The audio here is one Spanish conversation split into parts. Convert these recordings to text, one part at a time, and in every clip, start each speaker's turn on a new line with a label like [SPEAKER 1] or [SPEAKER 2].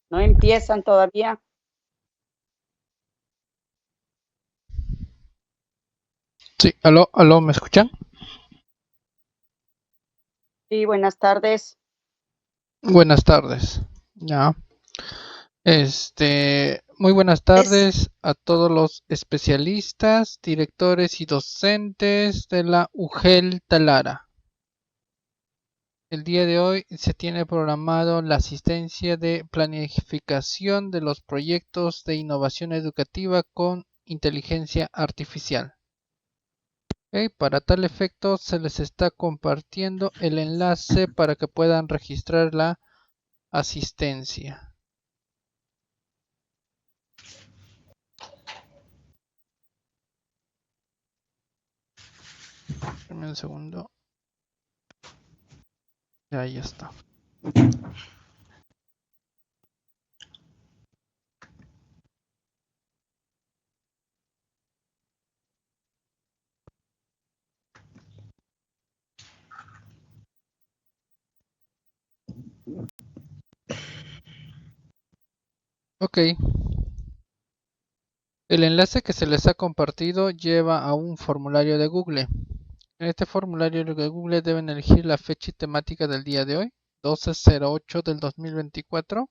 [SPEAKER 1] No empiezan todavía.
[SPEAKER 2] Sí, aló, ¿me escuchan?
[SPEAKER 1] Sí, buenas tardes.
[SPEAKER 2] Buenas tardes. Ya. Muy buenas tardes a todos los especialistas, directores y docentes de la UGEL Talara. El día de hoy se tiene programado la asistencia de planificación de los proyectos de innovación educativa con inteligencia artificial. Ok, para tal efecto se les está compartiendo el enlace para que puedan registrar la asistencia. Dame un segundo. Ya, ahí está. Ok. El enlace que se les ha compartido lleva a un formulario de Google. En este formulario de Google deben elegir la fecha y temática del día de hoy, 12/08 del 2024.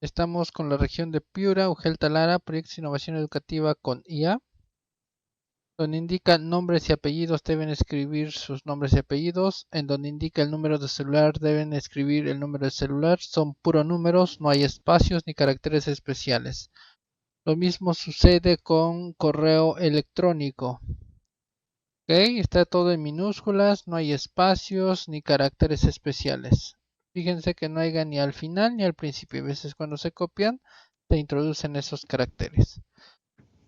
[SPEAKER 2] Estamos con la región de Piura, Ugel Talara, Proyectos de Innovación Educativa con IA. Donde indica nombres y apellidos deben escribir sus nombres y apellidos. En donde indica el número de celular deben escribir el número de celular. Son puros números, no hay espacios ni caracteres especiales. Lo mismo sucede con correo electrónico. Ok, está todo en minúsculas, no hay espacios ni caracteres especiales. Fíjense que no haya ni al final ni al principio. A veces cuando se copian se introducen esos caracteres.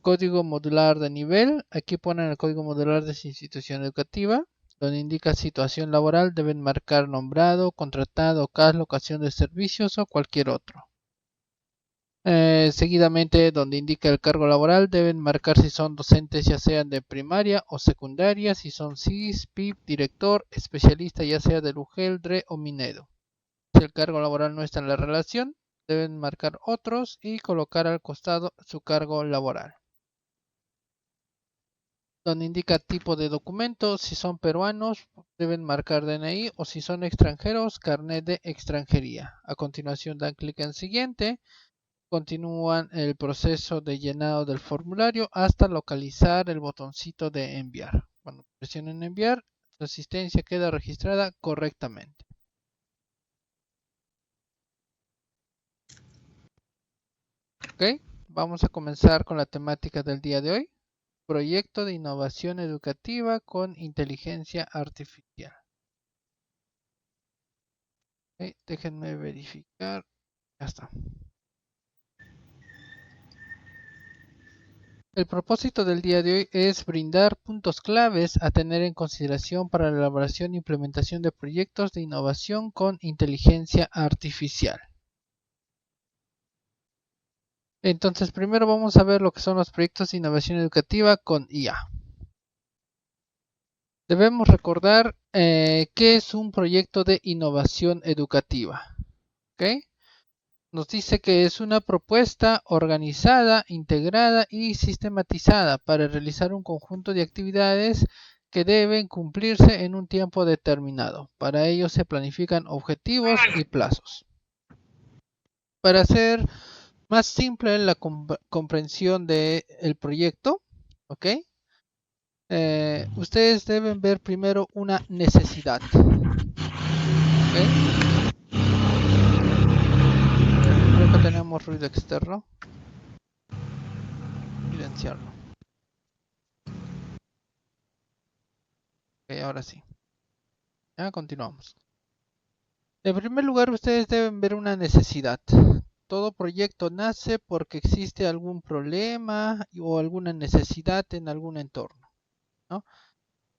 [SPEAKER 2] Código modular de nivel. Aquí ponen el código modular de su institución educativa. Donde indica situación laboral deben marcar nombrado, contratado, CAS, locación de servicios o cualquier otro. Seguidamente, donde indica el cargo laboral, deben marcar si son docentes ya sean de primaria o secundaria, si son CIS, PIP, director, especialista ya sea del UGEL, DRE o Minedo. Si el cargo laboral no está en la relación, deben marcar otros y colocar al costado su cargo laboral. Donde indica tipo de documento, si son peruanos deben marcar DNI o si son extranjeros, carnet de extranjería. A continuación dan clic en siguiente. Continúan el proceso de llenado del formulario hasta localizar el botoncito de enviar. Cuando presionen enviar, su asistencia queda registrada correctamente. Ok, vamos a comenzar con la temática del día de hoy. Proyecto de innovación educativa con inteligencia artificial. Ok, déjenme verificar. Ya está. El propósito del día de hoy es brindar puntos claves a tener en consideración para la elaboración e implementación de proyectos de innovación con inteligencia artificial. Entonces, primero vamos a ver lo que son los proyectos de innovación educativa con IA. Debemos recordar qué es un proyecto de innovación educativa. ¿Ok? Nos dice que es una propuesta organizada, integrada y sistematizada para realizar un conjunto de actividades que deben cumplirse en un tiempo determinado. Para ello se planifican objetivos y plazos. Para hacer más simple la comprensión del proyecto, ¿ok? Ustedes deben ver primero una necesidad. ¿Ok? Creo que tenemos ruido externo. Silenciarlo. Ok, ahora sí. Ya continuamos. En primer lugar, ustedes deben ver una necesidad. Todo proyecto nace porque existe algún problema o alguna necesidad en algún entorno, ¿no?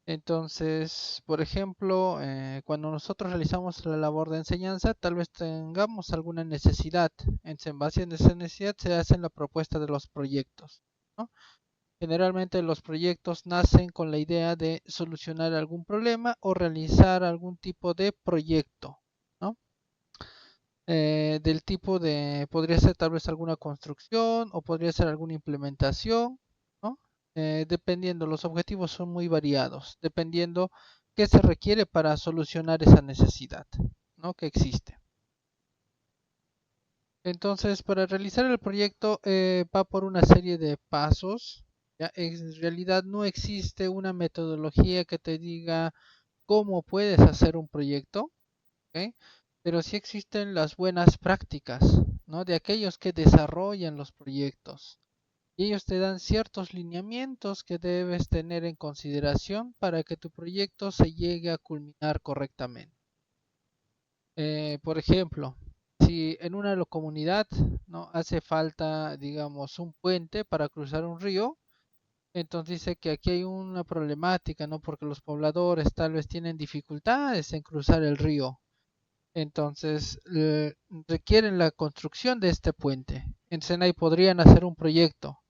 [SPEAKER 2] Entonces, por ejemplo, cuando nosotros realizamos la labor de enseñanza, tal vez tengamos alguna necesidad. Entonces, en base a esa necesidad se hace la propuesta de los proyectos, ¿no? Generalmente los proyectos nacen con la idea de solucionar algún problema o realizar algún tipo de proyecto, ¿no? del tipo de, podría ser tal vez alguna construcción o podría ser alguna implementación, ¿no? Dependiendo, los objetivos son muy variados, dependiendo qué se requiere para solucionar esa necesidad, ¿no? Que existe. Entonces, para realizar el proyecto va por una serie de pasos. ¿Ya? En realidad no existe una metodología que te diga cómo puedes hacer un proyecto, ¿ok? Pero sí existen las buenas prácticas, ¿no? De aquellos que desarrollan los proyectos. Y ellos te dan ciertos lineamientos que debes tener en consideración para que tu proyecto se llegue a culminar correctamente. Por ejemplo, si en una comunidad no hace falta, digamos, un puente para cruzar un río, entonces dice que aquí hay una problemática, ¿no? Porque los pobladores tal vez tienen dificultades en cruzar el río. Entonces, requieren la construcción de este puente. En Senai podrían hacer un proyecto,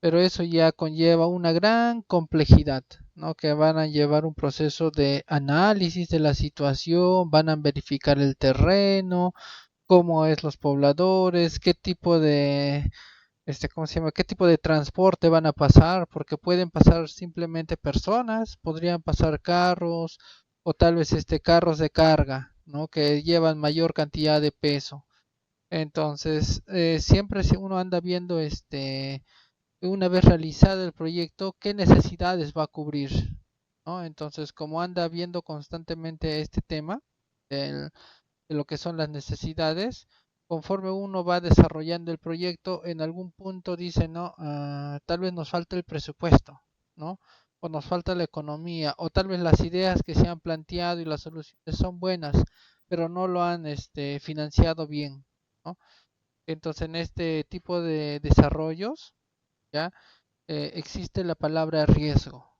[SPEAKER 2] pero eso ya conlleva una gran complejidad, ¿no? Que van a llevar un proceso de análisis de la situación, van a verificar el terreno, cómo es los pobladores, qué tipo de, ¿cómo se llama? ¿Qué tipo de transporte van a pasar? Porque pueden pasar simplemente personas, podrían pasar carros o tal vez carros de carga, ¿no? Que llevan mayor cantidad de peso. Entonces, siempre si uno anda viendo una vez realizado el proyecto, qué necesidades va a cubrir, ¿no? Entonces, como anda viendo constantemente este tema del- de lo que son las necesidades, conforme uno va desarrollando el proyecto, en algún punto dice, no, tal vez nos falta el presupuesto, ¿no? O nos falta la economía, o tal vez las ideas que se han planteado y las soluciones son buenas, pero no lo han financiado bien, ¿no? Entonces, en este tipo de desarrollos, ¿ya? Existe la palabra riesgo.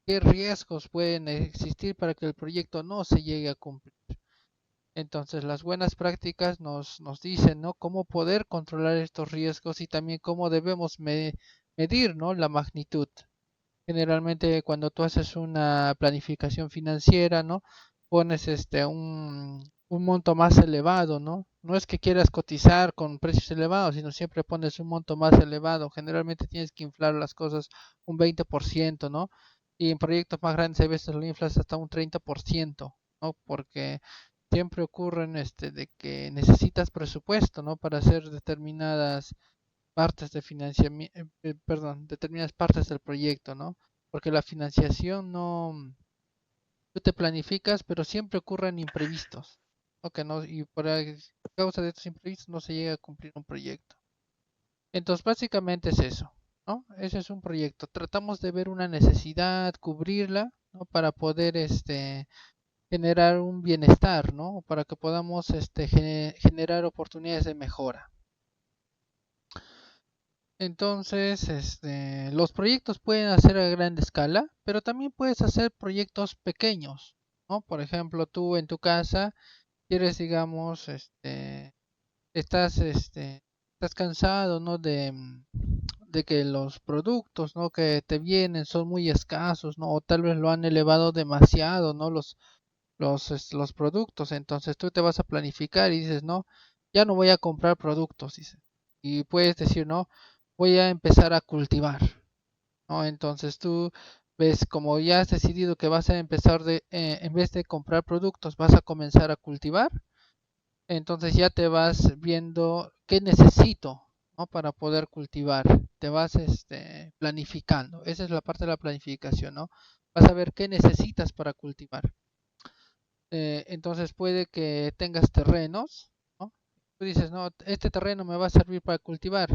[SPEAKER 2] ¿Qué riesgos pueden existir para que el proyecto no se llegue a cumplir? Entonces, las buenas prácticas nos dicen, ¿no? Cómo poder controlar estos riesgos y también cómo debemos medir, ¿no? La magnitud. Generalmente, cuando tú haces una planificación financiera, ¿no? Pones un monto más elevado, ¿no? No es que quieras cotizar con precios elevados, sino siempre pones un monto más elevado. Generalmente tienes que inflar las cosas un 20%, ¿no? Y en proyectos más grandes a veces lo inflas hasta un 30%, ¿no? Porque siempre ocurren de que necesitas presupuesto, ¿no? Para hacer determinadas partes de financiamiento, perdón, determinadas partes del proyecto, ¿no? Porque la financiación no, tú te planificas, pero siempre ocurren imprevistos, ¿no? Que no, y por causa de estos imprevistos no se llega a cumplir un proyecto. Entonces, básicamente es eso, ¿no? Ese es un proyecto. Tratamos de ver una necesidad, cubrirla, ¿no? Para poder, generar un bienestar, ¿no? Para que podamos, generar oportunidades de mejora. Entonces, los proyectos pueden hacer a gran escala, pero también puedes hacer proyectos pequeños, ¿no? Por ejemplo, tú en tu casa quieres, digamos, estás, estás cansado, ¿no? De que los productos, ¿no? Que te vienen son muy escasos, ¿no? O tal vez lo han elevado demasiado, ¿no? Los productos. Entonces tú te vas a planificar y dices, no, ya no voy a comprar productos, dice. Y puedes decir, no, voy a empezar a cultivar, ¿no? Entonces tú ves como ya has decidido que vas a empezar en vez de comprar productos, vas a comenzar a cultivar. Entonces ya te vas viendo qué necesito, ¿no? Para poder cultivar. Te vas planificando. Esa es la parte de la planificación, ¿no? Vas a ver qué necesitas para cultivar. Entonces puede que tengas terrenos, ¿no? Tú dices, no, este terreno me va a servir para cultivar,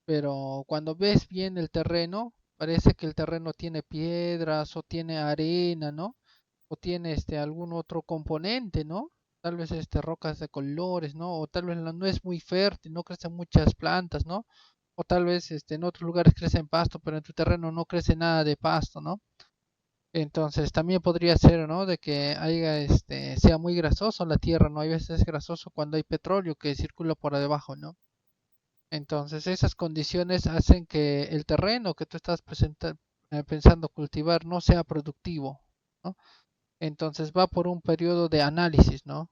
[SPEAKER 2] pero cuando ves bien el terreno, parece que el terreno tiene piedras o tiene arena, ¿no? O tiene algún otro componente, ¿no? Tal vez rocas de colores, ¿no? O tal vez no es muy fértil, no crecen muchas plantas, ¿no? O tal vez en otros lugares crecen pasto, pero en tu terreno no crece nada de pasto, ¿no? Entonces también podría ser, ¿no? De que haya, sea muy grasoso la tierra, ¿no? Hay veces es grasoso cuando hay petróleo que circula por debajo, ¿no? Entonces esas condiciones hacen que el terreno que tú estás pensando cultivar no sea productivo, ¿no? Entonces va por un periodo de análisis, ¿no?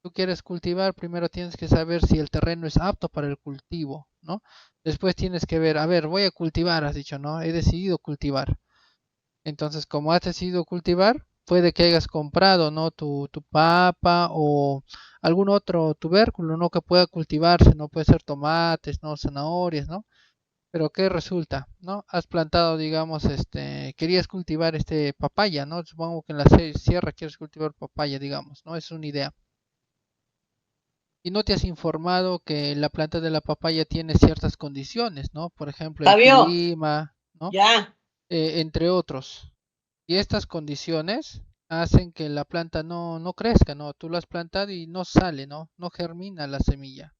[SPEAKER 2] tú quieres cultivar, primero tienes que saber si el terreno es apto para el cultivo, ¿no? Después tienes que ver, a ver, voy a cultivar, has dicho, ¿no? He decidido cultivar. Entonces, como has decidido cultivar, puede que hayas comprado, ¿no? Tu papa o algún otro tubérculo, ¿no? Que pueda cultivarse, ¿no? Puede ser tomates, ¿no? Zanahorias, ¿no? Pero ¿qué resulta? ¿No? Has plantado, digamos, querías cultivar papaya, ¿no? Supongo que en la sierra quieres cultivar papaya, digamos, ¿no? Es una idea. Y no te has informado que la planta de la papaya tiene ciertas condiciones, ¿no? Por ejemplo, el
[SPEAKER 3] Fabio,
[SPEAKER 2] clima, ¿no?
[SPEAKER 3] ya.
[SPEAKER 2] Entre otros. Y estas condiciones hacen que la planta no crezca, ¿no? Tú lo has plantado y no sale, ¿no? No germina la semilla.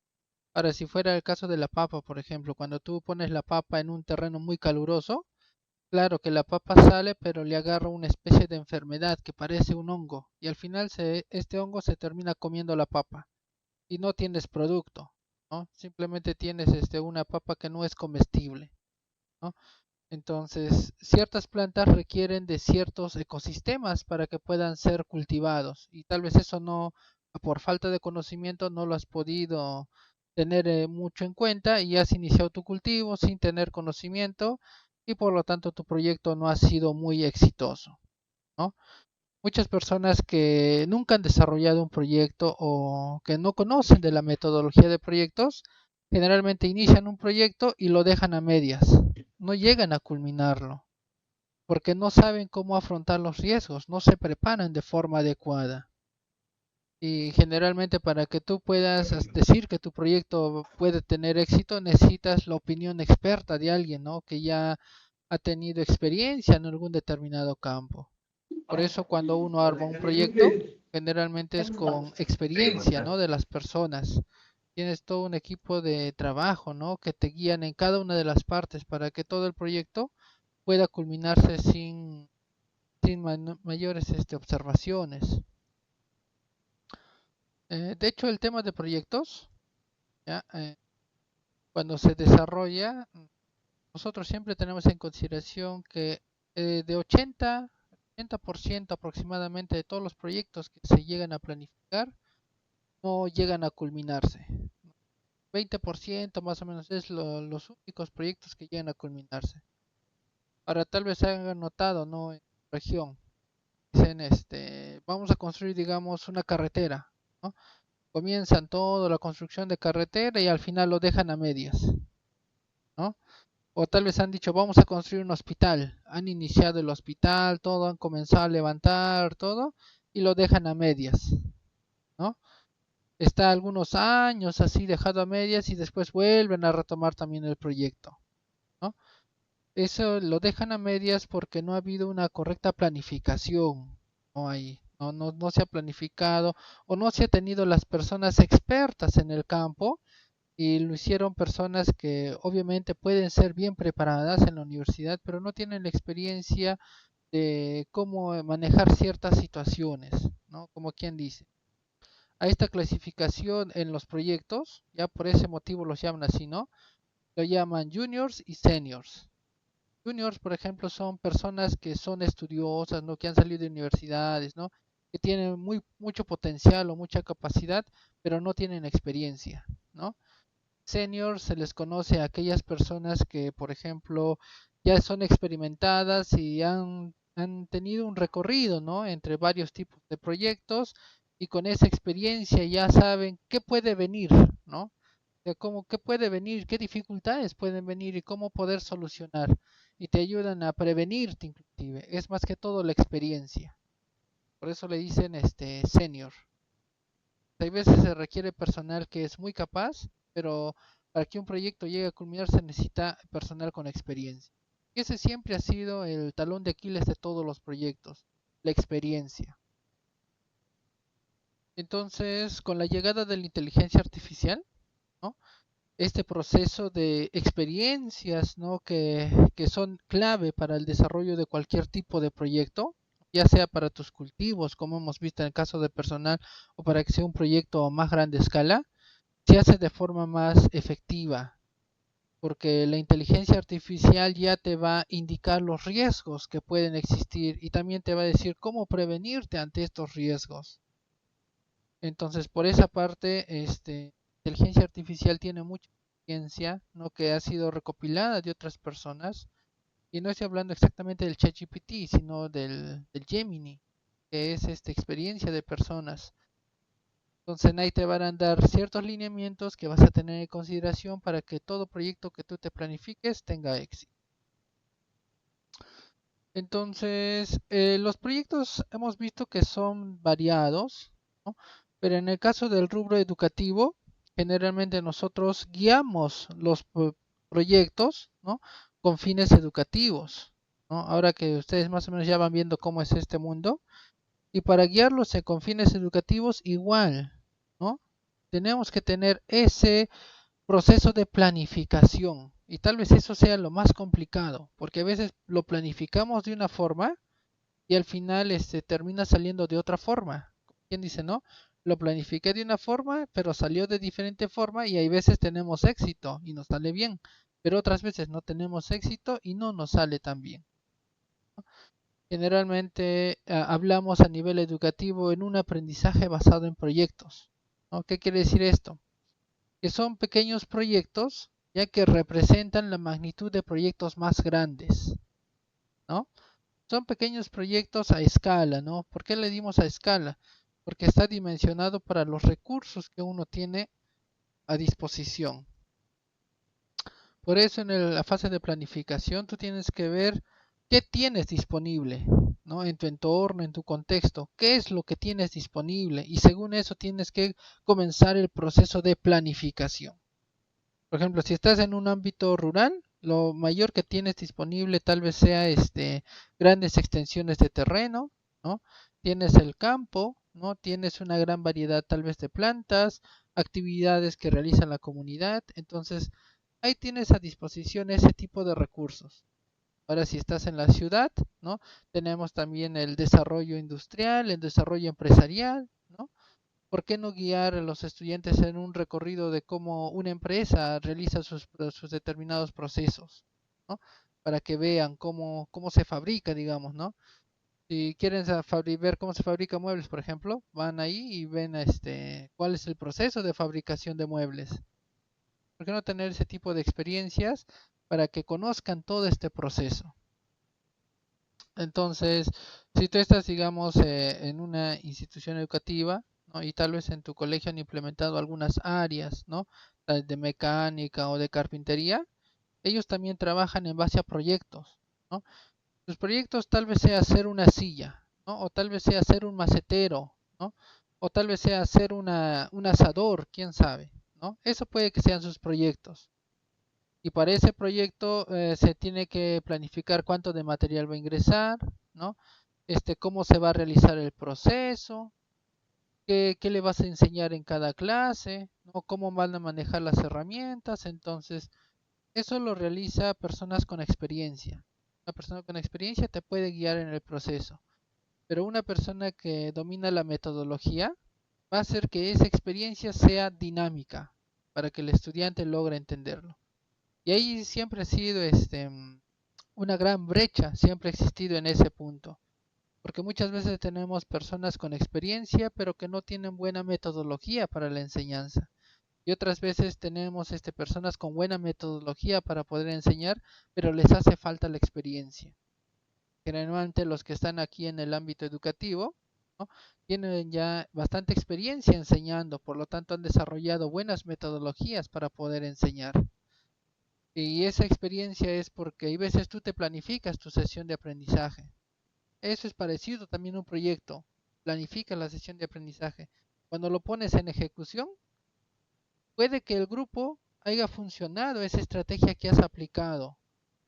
[SPEAKER 2] Ahora, si fuera el caso de la papa, por ejemplo, cuando tú pones la papa en un terreno muy caluroso, claro que la papa sale, pero le agarra una especie de enfermedad que parece un hongo y al final este hongo se termina comiendo la papa y no tienes producto, ¿no? Simplemente tienes una papa que no es comestible, ¿no? Entonces, ciertas plantas requieren de ciertos ecosistemas para que puedan ser cultivados y tal vez eso no, por falta de conocimiento, no lo has podido tener mucho en cuenta y has iniciado tu cultivo sin tener conocimiento y por lo tanto tu proyecto no ha sido muy exitoso, ¿no? Muchas personas que nunca han desarrollado un proyecto o que no conocen de la metodología de proyectos, generalmente inician un proyecto y lo dejan a medias, no llegan a culminarlo, porque no saben cómo afrontar los riesgos, no se preparan de forma adecuada. Y generalmente para que tú puedas decir que tu proyecto puede tener éxito, necesitas la opinión experta de alguien, ¿no? Que ya ha tenido experiencia en algún determinado campo. Por eso cuando uno arma un proyecto, generalmente es con experiencia, ¿no? De las personas. Tienes todo un equipo de trabajo, ¿no? Que te guían en cada una de las partes para que todo el proyecto pueda culminarse sin mayores observaciones. De hecho, el tema de proyectos, ¿ya? Cuando se desarrolla, nosotros siempre tenemos en consideración que de 80% aproximadamente de todos los proyectos que se llegan a planificar no llegan a culminarse. 20% más o menos es los únicos proyectos que llegan a culminarse. Ahora tal vez hayan notado, ¿no? En la región, dicen, vamos a construir, digamos, una carretera, ¿no? Comienzan toda la construcción de carretera y al final lo dejan a medias, ¿no? O tal vez han dicho, vamos a construir un hospital. Han iniciado el hospital, todo, han comenzado a levantar todo y lo dejan a medias, ¿no? Está algunos años así dejado a medias y después vuelven a retomar también el proyecto, ¿no? Eso lo dejan a medias porque no ha habido una correcta planificación, no hay, no se ha planificado o no se ha tenido las personas expertas en el campo y lo hicieron personas que obviamente pueden ser bien preparadas en la universidad, pero no tienen la experiencia de cómo manejar ciertas situaciones, ¿no? Como quien dice. A esta clasificación en los proyectos, ya por ese motivo los llaman así, ¿no? Lo llaman juniors y seniors. Juniors, por ejemplo, son personas que son estudiosas, ¿no? Que han salido de universidades, ¿no? Que tienen mucho potencial o mucha capacidad, pero no tienen experiencia, ¿no? Senior se les conoce a aquellas personas que, por ejemplo, ya son experimentadas y han tenido un recorrido, ¿no? Entre varios tipos de proyectos y con esa experiencia ya saben qué puede venir, ¿no? De cómo, qué puede venir, qué dificultades pueden venir y cómo poder solucionar. Y te ayudan a prevenirte inclusive. Es más que todo la experiencia. Por eso le dicen senior. Hay veces se requiere personal que es muy capaz, pero para que un proyecto llegue a culminar se necesita personal con experiencia. Y ese siempre ha sido el talón de Aquiles de todos los proyectos, la experiencia. Entonces, con la llegada de la inteligencia artificial, ¿no? Este proceso de experiencias, ¿no? que son clave para el desarrollo de cualquier tipo de proyecto, ya sea para tus cultivos, como hemos visto en el caso de personal, o para que sea un proyecto a más grande escala, se hace de forma más efectiva, porque la inteligencia artificial ya te va a indicar los riesgos que pueden existir y también te va a decir cómo prevenirte ante estos riesgos. Entonces, por esa parte, inteligencia artificial tiene mucha experiencia, ¿no? Que ha sido recopilada de otras personas. Y no estoy hablando exactamente del ChatGPT, sino del Gemini, que es esta experiencia de personas. Entonces ahí te van a dar ciertos lineamientos que vas a tener en consideración para que todo proyecto que tú te planifiques tenga éxito. Entonces, los proyectos hemos visto que son variados, ¿no? Pero en el caso del rubro educativo, generalmente nosotros guiamos los proyectos, ¿no? Con fines educativos, ¿no? Ahora que ustedes más o menos ya van viendo cómo es este mundo, y para guiarlos con fines educativos igual, ¿no? Tenemos que tener ese proceso de planificación. Y tal vez eso sea lo más complicado, porque a veces lo planificamos de una forma y al final termina saliendo de otra forma. ¿Quién dice no? Lo planifiqué de una forma, pero salió de diferente forma y hay veces tenemos éxito y nos sale bien, pero otras veces no tenemos éxito y no nos sale tan bien. Generalmente hablamos a nivel educativo en un aprendizaje basado en proyectos, ¿no? ¿Qué quiere decir esto? Que son pequeños proyectos ya que representan la magnitud de proyectos más grandes, ¿no? Son pequeños proyectos a escala, ¿no? ¿Por qué le dimos a escala? Porque está dimensionado para los recursos que uno tiene a disposición. Por eso en la fase de planificación tú tienes que ver qué tienes disponible, ¿no? En tu entorno, en tu contexto, qué es lo que tienes disponible y según eso tienes que comenzar el proceso de planificación. Por ejemplo, si estás en un ámbito rural, lo mayor que tienes disponible tal vez sea grandes extensiones de terreno, ¿no? Tienes el campo, ¿no? Tienes una gran variedad tal vez de plantas, actividades que realiza la comunidad, entonces ahí tienes a disposición ese tipo de recursos. Ahora, si estás en la ciudad, ¿no? Tenemos también el desarrollo industrial, el desarrollo empresarial, ¿no? ¿Por qué no guiar a los estudiantes en un recorrido de cómo una empresa realiza sus determinados procesos, ¿no? Para que vean cómo se fabrica, digamos, ¿no? Si quieren ver cómo se fabrica muebles, por ejemplo, van ahí y ven cuál es el proceso de fabricación de muebles. ¿Por qué no tener ese tipo de experiencias para que conozcan todo este proceso? Entonces, si tú estás, digamos, en una institución educativa, ¿no? Y tal vez en tu colegio han implementado algunas áreas, ¿no? De mecánica o de carpintería, ellos también trabajan en base a proyectos, ¿no? Sus proyectos tal vez sea hacer una silla, ¿no? O tal vez sea hacer un macetero, ¿no? O tal vez sea hacer un asador, quién sabe, ¿no? Eso puede que sean sus proyectos. Y para ese proyecto se tiene que planificar cuánto de material va a ingresar, ¿no? Cómo se va a realizar el proceso, qué le vas a enseñar en cada clase, ¿no? Cómo van a manejar las herramientas. Entonces, eso lo realiza personas con experiencia. Una persona con experiencia te puede guiar en el proceso, pero una persona que domina la metodología va a hacer que esa experiencia sea dinámica para que el estudiante logre entenderlo. Y ahí siempre ha sido una gran brecha, siempre ha existido en ese punto. Porque muchas veces tenemos personas con experiencia, pero que no tienen buena metodología para la enseñanza. Y otras veces tenemos personas con buena metodología para poder enseñar, pero les hace falta la experiencia. Generalmente los que están aquí en el ámbito educativo, ¿no? Tienen ya bastante experiencia enseñando, por lo tanto han desarrollado buenas metodologías para poder enseñar. Y esa experiencia es porque hay veces tú te planificas tu sesión de aprendizaje. Eso es parecido también a un proyecto. Planifica la sesión de aprendizaje. Cuando lo pones en ejecución, puede que el grupo haya funcionado esa estrategia que has aplicado,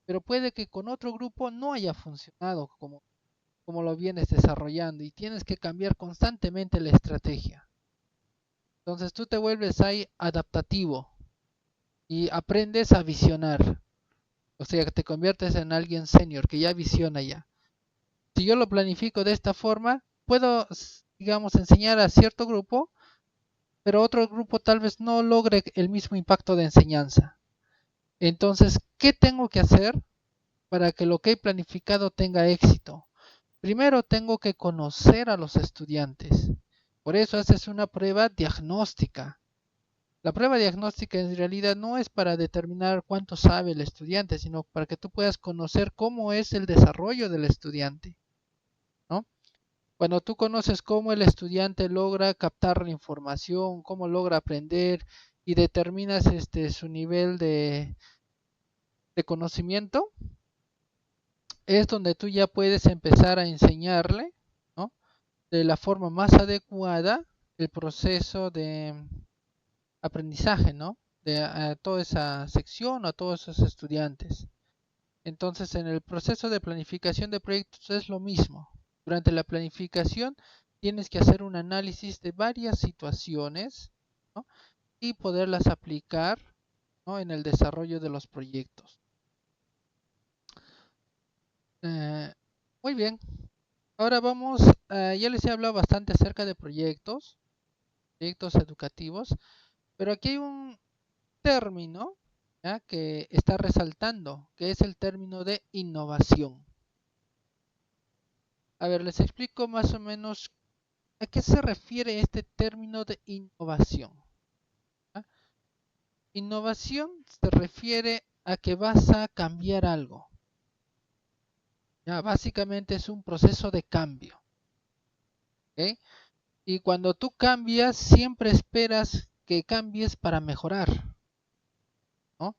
[SPEAKER 2] pero puede que con otro grupo no haya funcionado como lo vienes desarrollando y tienes que cambiar constantemente la estrategia. Entonces tú te vuelves ahí adaptativo y aprendes a visionar. O sea, que te conviertes en alguien senior que ya visiona ya. Si yo lo planifico de esta forma, puedo, digamos, enseñar a cierto grupo, pero otro grupo tal vez no logre el mismo impacto de enseñanza. Entonces, ¿qué tengo que hacer para que lo que he planificado tenga éxito? Primero tengo que conocer a los estudiantes Por eso haces una prueba diagnóstica. La prueba diagnóstica en realidad no es para determinar cuánto sabe el estudiante, sino para que tú puedas conocer cómo es el desarrollo del estudiante, ¿no? Cuando tú conoces cómo el estudiante logra captar la información, cómo logra aprender y determinas su nivel de conocimiento, es donde tú ya puedes empezar a enseñarle, ¿no?, de la forma más adecuada el proceso de aprendizaje, ¿no?, de a toda esa sección o a todos esos estudiantes. Entonces, en el proceso de planificación de proyectos es lo mismo. Durante la planificación tienes que hacer un análisis de varias situaciones, ¿no?, y poderlas aplicar, ¿no?, en el desarrollo de los proyectos. Eh, Muy bien. Ahora vamos, ya les he hablado bastante acerca de proyectos educativos, pero aquí hay un término, ¿ya?, que está resaltando, que es el término de innovación. A ver, les explico más o menos a qué se refiere este término de innovación, ¿ya? Innovación se refiere a que vas a cambiar algo, ¿ya? Básicamente es un proceso de cambio, ¿ok? Y cuando tú cambias, siempre esperas que cambies para mejorar, ¿no?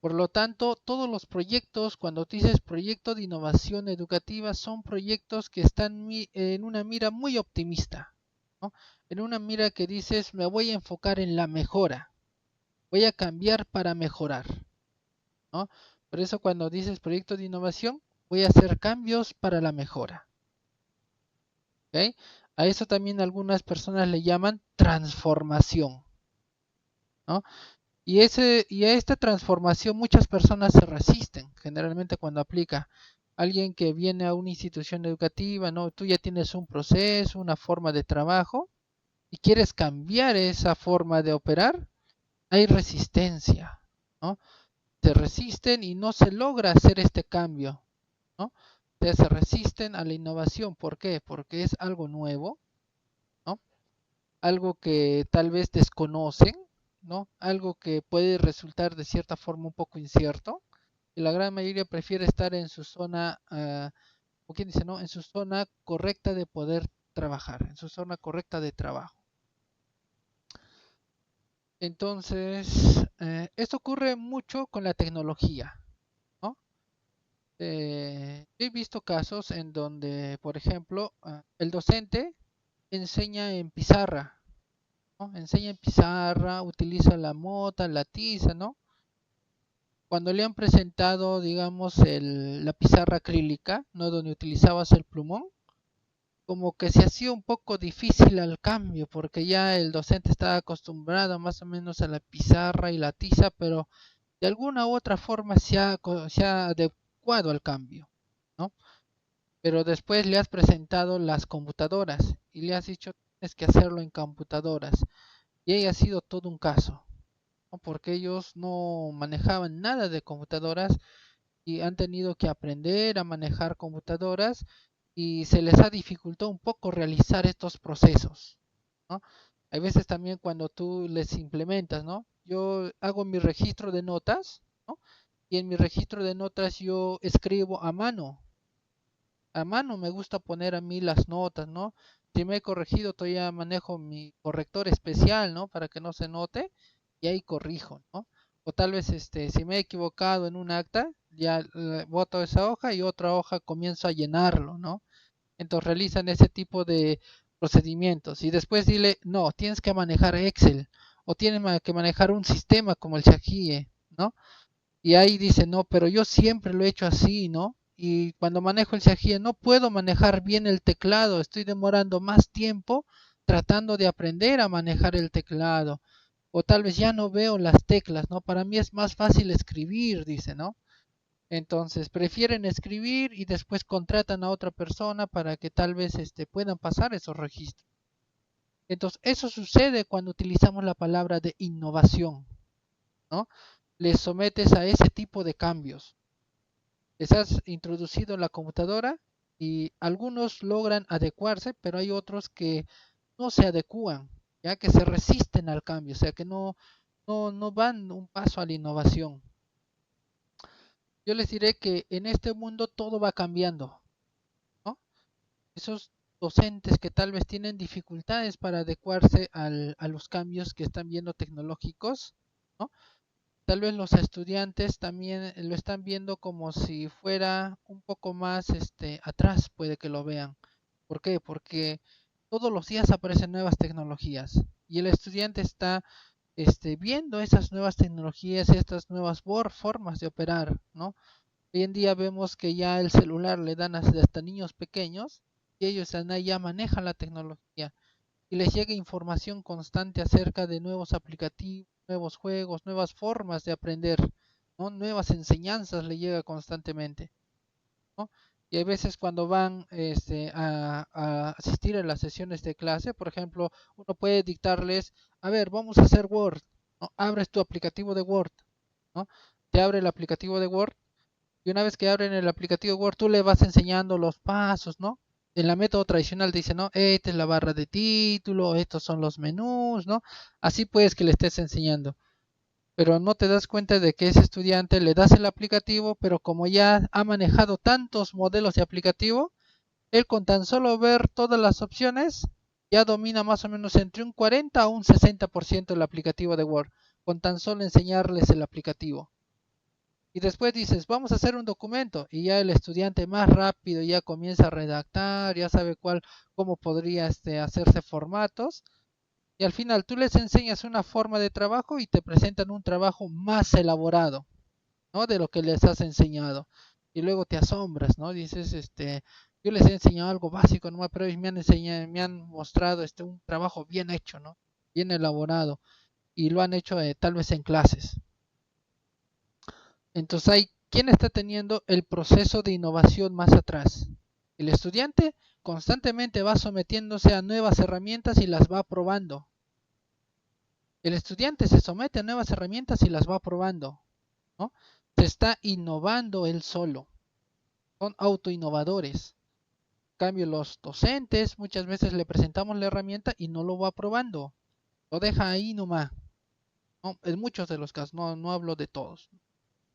[SPEAKER 2] Por lo tanto, todos los proyectos, cuando tú dices proyecto de innovación educativa, son proyectos que están en una mira muy optimista, ¿no? En una mira que dices, me voy a enfocar en la mejora, voy a cambiar para mejorar, ¿no? Por eso cuando dices proyecto de innovación, voy a hacer cambios para la mejora, ¿ok? A eso también algunas personas le llaman transformación, ¿no? Y a esta transformación muchas personas se resisten, generalmente cuando aplica. Alguien que viene a una institución educativa, ¿no? Tú ya tienes un proceso, una forma de trabajo y quieres cambiar esa forma de operar, hay resistencia, ¿no? Se resisten y no se logra hacer este cambio, ¿no? O sea, se resisten a la innovación. ¿Por qué? Porque es algo nuevo, ¿no? Algo que tal vez desconocen, ¿no? Algo que puede resultar de cierta forma un poco incierto, y la gran mayoría prefiere estar en su zona, o quien dice, ¿no?, en su zona correcta de poder trabajar, en su zona correcta de trabajo. Entonces, esto ocurre mucho con la tecnología, ¿no? He visto casos en donde, por ejemplo, el docente enseña en pizarra, ¿no? Enseña en pizarra, utiliza la mota, la tiza, ¿no? Cuando le han presentado, digamos, la pizarra acrílica, ¿no?, donde utilizabas el plumón, como que se hacía un poco difícil al cambio, porque ya el docente estaba acostumbrado más o menos a la pizarra y la tiza, pero de alguna u otra forma se ha adecuado al cambio, ¿no? Pero después le has presentado las computadoras y le has dicho tienes que hacerlo en computadoras. Y ahí ha sido todo un caso, ¿no?, porque ellos no manejaban nada de computadoras y han tenido que aprender a manejar computadoras y se les ha dificultado un poco realizar estos procesos, ¿no? Hay veces también cuando tú les implementas, ¿no? Yo hago mi registro de notas, ¿no? Y en mi registro de notas yo escribo a mano. A mano me gusta poner a mí las notas, ¿no? Si me he corregido, todavía manejo mi corrector especial, ¿no? Para que no se note y ahí corrijo, ¿no? O tal vez si me he equivocado en un acta, ya boto esa hoja y otra hoja comienzo a llenarlo, ¿no? Entonces realizan ese tipo de procedimientos y después dile, no, tienes que manejar Excel o tienes que manejar un sistema como el Shakie, ¿no? Y ahí dice, no, pero yo siempre lo he hecho así, ¿no? Y cuando manejo el Shakie no puedo manejar bien el teclado, estoy demorando más tiempo tratando de aprender a manejar el teclado. O tal vez ya no veo las teclas, ¿no? Para mí es más fácil escribir, dice, ¿no? Entonces prefieren escribir y después contratan a otra persona para que tal vez puedan pasar esos registros. Entonces eso sucede cuando utilizamos la palabra de innovación, ¿no? Les sometes a ese tipo de cambios. Les has introducido en la computadora y algunos logran adecuarse, pero hay otros que no se adecúan, ya que se resisten al cambio, o sea que no van un paso a la innovación. Yo les diré que en este mundo todo va cambiando, ¿no? Esos docentes que tal vez tienen dificultades para adecuarse a los cambios que están viendo tecnológicos, ¿no? Tal vez los estudiantes también lo están viendo como si fuera un poco más atrás, puede que lo vean. ¿Por qué? Porque todos los días aparecen nuevas tecnologías y el estudiante está viendo esas nuevas tecnologías, estas nuevas formas de operar, ¿no? Hoy en día vemos que ya el celular le dan hasta niños pequeños y ellos ya manejan la tecnología y les llega información constante acerca de nuevos aplicativos, nuevos juegos, nuevas formas de aprender, ¿no? Nuevas enseñanzas le llega constantemente, ¿no? Y hay veces cuando van a asistir a las sesiones de clase, por ejemplo, uno puede dictarles, a ver, vamos a hacer Word, ¿no? Abres tu aplicativo de Word, ¿no? Te abre el aplicativo de Word y una vez que abren el aplicativo Word, tú le vas enseñando los pasos, ¿no? En la método tradicional dice, ¿no? Esta es la barra de título, estos son los menús, ¿no? Así pues que le estés enseñando. Pero no te das cuenta de que ese estudiante le das el aplicativo, pero como ya ha manejado tantos modelos de aplicativo, él con tan solo ver todas las opciones, ya domina más o menos entre un 40 a un 60% el aplicativo de Word, con tan solo enseñarles el aplicativo. Y después dices, vamos a hacer un documento y ya el estudiante más rápido ya comienza a redactar, ya sabe cómo podría hacerse formatos y al final tú les enseñas una forma de trabajo y te presentan un trabajo más elaborado, ¿no? De lo que les has enseñado. Y luego te asombras, ¿no? Dices, yo les he enseñado algo básico nomás, pero ellos me han mostrado un trabajo bien hecho, ¿no? Bien elaborado y lo han hecho tal vez en clases. Entonces ¿quién está teniendo el proceso de innovación más atrás? El estudiante constantemente va sometiéndose a nuevas herramientas y las va probando. El estudiante se somete a nuevas herramientas y las va probando, ¿no? Se está innovando él solo. Son autoinnovadores. En cambio, los docentes muchas veces le presentamos la herramienta y no lo va probando. Lo deja ahí nomás, ¿no? En muchos de los casos, no hablo de todos.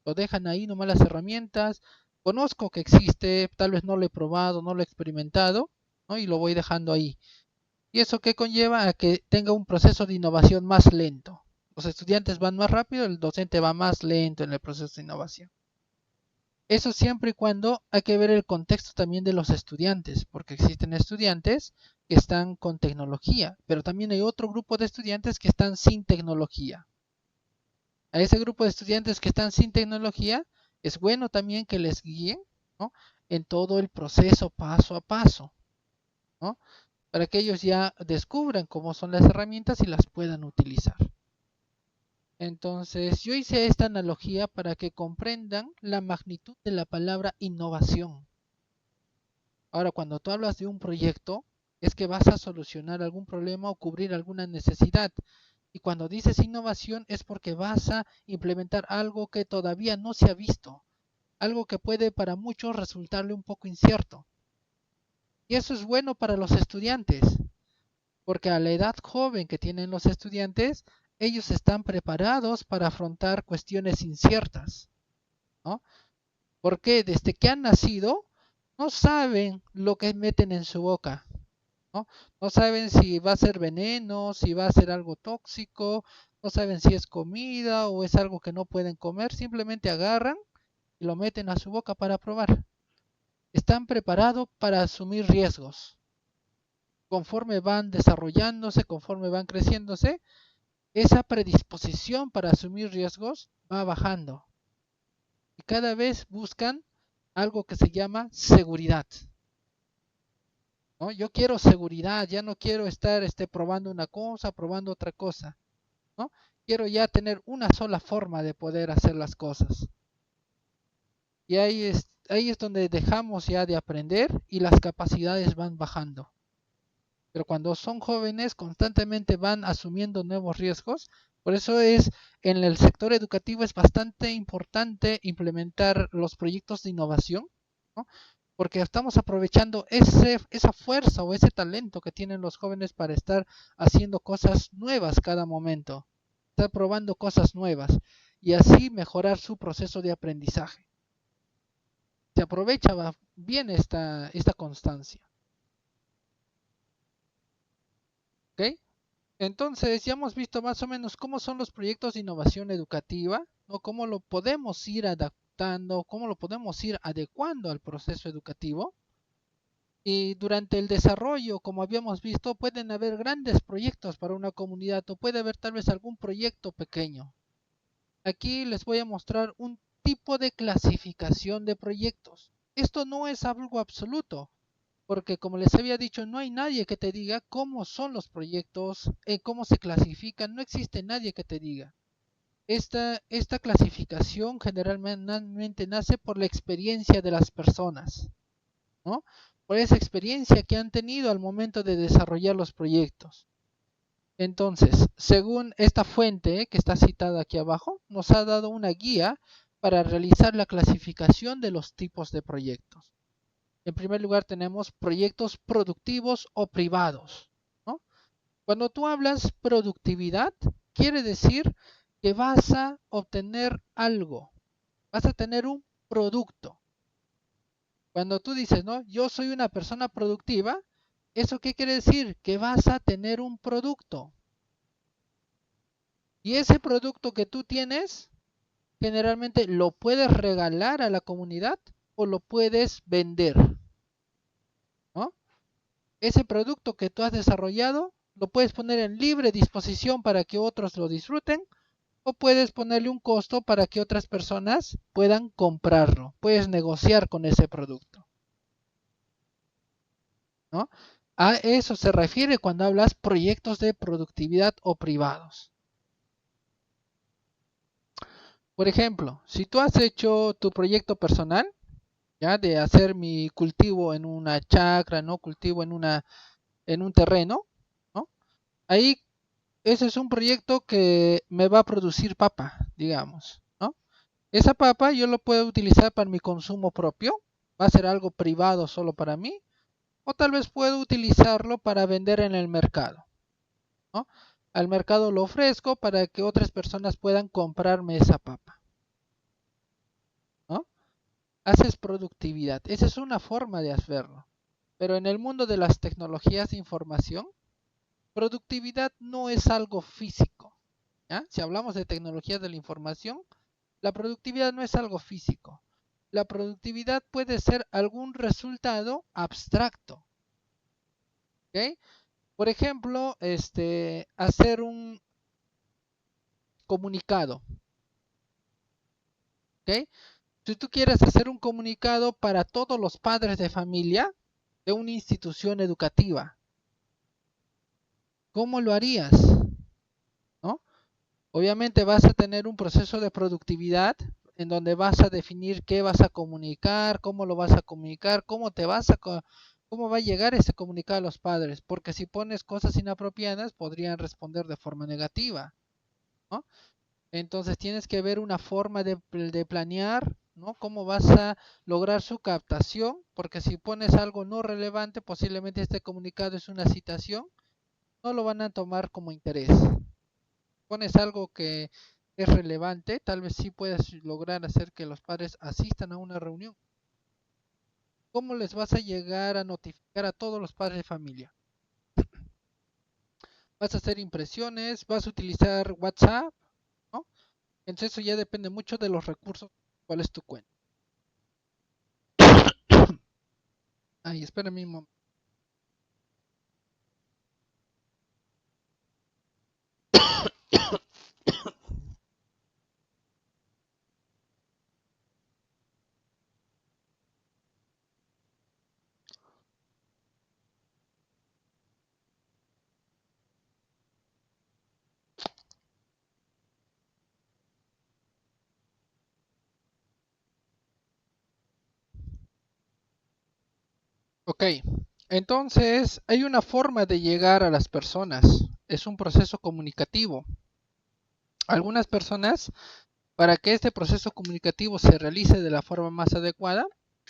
[SPEAKER 2] Lo dejan ahí nomás las herramientas. Conozco que existe, tal vez no lo he probado, no lo he experimentado, ¿no? Y lo voy dejando ahí. ¿Y eso qué conlleva? A que tenga un proceso de innovación más lento. Los estudiantes van más rápido, el docente va más lento en el proceso de innovación. Eso siempre y cuando hay que ver el contexto también de los estudiantes, porque existen estudiantes que están con tecnología, pero también hay otro grupo de estudiantes que están sin tecnología. A ese grupo de estudiantes que están sin tecnología, es bueno también que les guíen, ¿no? En todo el proceso paso a paso, ¿no? Para que ellos ya descubran cómo son las herramientas y las puedan utilizar. Entonces, yo hice esta analogía para que comprendan la magnitud de la palabra innovación. Ahora, cuando tú hablas de un proyecto, es que vas a solucionar algún problema o cubrir alguna necesidad. Y cuando dices innovación es porque vas a implementar algo que todavía no se ha visto, algo que puede para muchos resultarle un poco incierto. Y eso es bueno para los estudiantes, porque a la edad joven que tienen los estudiantes, ellos están preparados para afrontar cuestiones inciertas, ¿no? Porque desde que han nacido, no saben lo que meten en su boca, ¿no? No saben si va a ser veneno, si va a ser algo tóxico, no saben si es comida o es algo que no pueden comer, simplemente agarran y lo meten a su boca para probar. Están preparados para asumir riesgos. Conforme van desarrollándose, conforme van creciéndose, esa predisposición para asumir riesgos va bajando. Y cada vez buscan algo que se llama seguridad, ¿no? Yo quiero seguridad, ya no quiero estar probando una cosa, probando otra cosa, ¿no? Quiero ya tener una sola forma de poder hacer las cosas. Y ahí es donde dejamos ya de aprender y las capacidades van bajando. Pero cuando son jóvenes constantemente van asumiendo nuevos riesgos. Por eso en el sector educativo es bastante importante implementar los proyectos de innovación, ¿no? porque estamos aprovechando esa fuerza o ese talento que tienen los jóvenes para estar haciendo cosas nuevas cada momento, estar probando cosas nuevas y así mejorar su proceso de aprendizaje. Se aprovecha bien esta constancia. ¿Ok? Entonces ya hemos visto más o menos cómo son los proyectos de innovación educativa, ¿no? Cómo lo podemos ir adaptando, cómo lo podemos ir adecuando al proceso educativo. Y durante el desarrollo, como habíamos visto, pueden haber grandes proyectos para una comunidad o puede haber tal vez algún proyecto pequeño. Aquí les voy a mostrar un tipo de clasificación de proyectos. Esto no es algo absoluto, porque como les había dicho, no hay nadie que te diga cómo son los proyectos, cómo se clasifican, no existe nadie que te diga. Esta clasificación generalmente nace por la experiencia de las personas, ¿no? Por esa experiencia que han tenido al momento de desarrollar los proyectos. Entonces, según esta fuente que está citada aquí abajo, nos ha dado una guía para realizar la clasificación de los tipos de proyectos. En primer lugar tenemos proyectos productivos o privados, ¿no? Cuando tú hablas productividad, quiere decir que vas a obtener algo, vas a tener un producto. Cuando tú dices, ¿no? Yo soy una persona productiva, ¿eso qué quiere decir? Que vas a tener un producto. Y ese producto que tú tienes, generalmente lo puedes regalar a la comunidad o lo puedes vender, ¿no? Ese producto que tú has desarrollado, lo puedes poner en libre disposición para que otros lo disfruten o puedes ponerle un costo para que otras personas puedan comprarlo. Puedes negociar con ese producto, ¿no? A eso se refiere cuando hablas proyectos de productividad o privados. Por ejemplo, si tú has hecho tu proyecto personal, ya de hacer mi cultivo en una chacra, ¿no? Cultivo en un terreno, ¿no? Ahí ese es un proyecto que me va a producir papa, digamos, ¿no? Esa papa yo lo puedo utilizar para mi consumo propio, va a ser algo privado solo para mí, o tal vez puedo utilizarlo para vender en el mercado, ¿no? Al mercado lo ofrezco para que otras personas puedan comprarme esa papa, ¿no? Haces productividad, esa es una forma de hacerlo. Pero en el mundo de las tecnologías de información, productividad no es algo físico, ¿ya? Si hablamos de tecnologías de la información, la productividad no es algo físico. La productividad puede ser algún resultado abstracto, ¿ok? Por ejemplo, hacer un comunicado, ¿ok? Si tú quieres hacer un comunicado para todos los padres de familia de una institución educativa, ¿cómo lo harías? ¿No? Obviamente vas a tener un proceso de productividad en donde vas a definir qué vas a comunicar, cómo lo vas a comunicar, cómo va a llegar ese comunicado a los padres, porque si pones cosas inapropiadas podrían responder de forma negativa, ¿no? Entonces tienes que ver una forma de planear, ¿no? Cómo vas a lograr su captación, porque si pones algo no relevante, posiblemente este comunicado es una citación, no lo van a tomar como interés. Pones algo que es relevante, tal vez sí puedas lograr hacer que los padres asistan a una reunión. ¿Cómo les vas a llegar a notificar a todos los padres de familia? ¿Vas a hacer impresiones? ¿Vas a utilizar WhatsApp? ¿No? Entonces eso ya depende mucho de los recursos. ¿Cuál es tu cuenta? Ay, espérame un momento. Ok, entonces hay una forma de llegar a las personas. Es un proceso comunicativo. Algunas personas, para que este proceso comunicativo se realice de la forma más adecuada,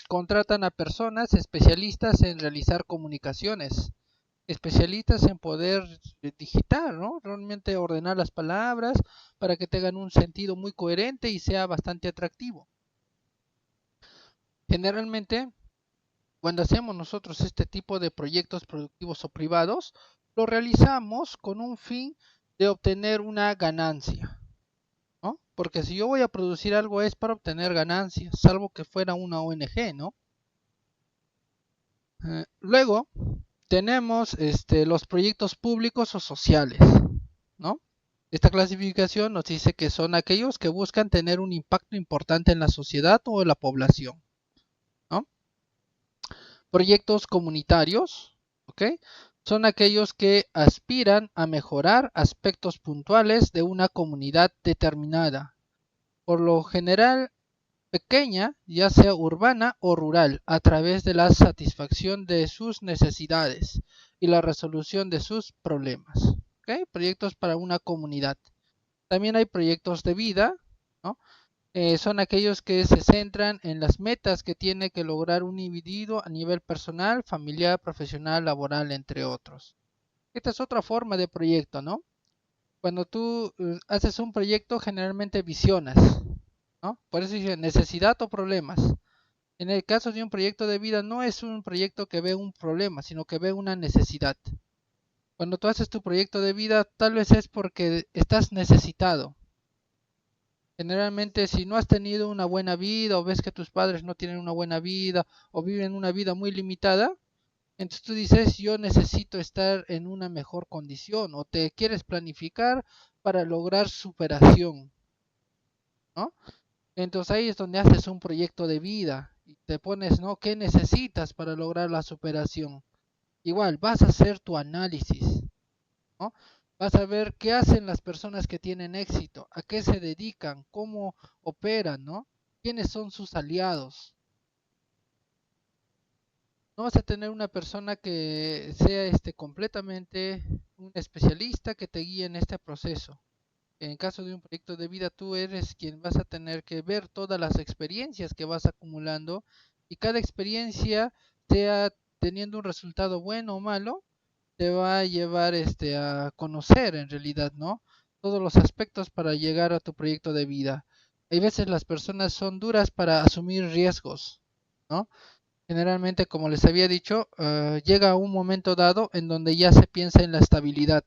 [SPEAKER 2] contratan a personas especialistas en realizar comunicaciones, especialistas en poder digitar, ¿no? Realmente ordenar las palabras para que tengan un sentido muy coherente y sea bastante atractivo. Generalmente, cuando hacemos nosotros este tipo de proyectos productivos o privados, lo realizamos con un fin de obtener una ganancia, ¿no? Porque si yo voy a producir algo es para obtener ganancias, salvo que fuera una ONG, ¿no? Luego tenemos los proyectos públicos o sociales, ¿no? Esta clasificación nos dice que son aquellos que buscan tener un impacto importante en la sociedad o en la población, ¿no? Proyectos comunitarios, ¿ok? Son aquellos que aspiran a mejorar aspectos puntuales de una comunidad determinada, por lo general pequeña, ya sea urbana o rural, a través de la satisfacción de sus necesidades y la resolución de sus problemas. ¿Ok? Proyectos para una comunidad. También hay proyectos de vida, ¿no? Son aquellos que se centran en las metas que tiene que lograr un individuo a nivel personal, familiar, profesional, laboral, entre otros. Esta es otra forma de proyecto, ¿no? Cuando tú haces un proyecto, generalmente visionas, ¿no? Por eso dice necesidad o problemas. En el caso de un proyecto de vida, no es un proyecto que ve un problema, sino que ve una necesidad. Cuando tú haces tu proyecto de vida, tal vez es porque estás necesitado. Generalmente, si no has tenido una buena vida o ves que tus padres no tienen una buena vida o viven una vida muy limitada, entonces tú dices, yo necesito estar en una mejor condición o te quieres planificar para lograr superación, ¿no? Entonces ahí es donde haces un proyecto de vida y te pones, ¿no? ¿Qué necesitas para lograr la superación? Igual, vas a hacer tu análisis, ¿no? Vas a ver qué hacen las personas que tienen éxito, a qué se dedican, cómo operan, ¿no? ¿Quiénes son sus aliados? No vas a tener una persona que sea completamente un especialista que te guíe en este proceso. En caso de un proyecto de vida, tú eres quien vas a tener que ver todas las experiencias que vas acumulando y cada experiencia, sea teniendo un resultado bueno o malo, te va a llevar a conocer en realidad, ¿no? Todos los aspectos para llegar a tu proyecto de vida. Hay veces las personas son duras para asumir riesgos, ¿no? Generalmente, como les había dicho, llega un momento dado en donde ya se piensa en la estabilidad.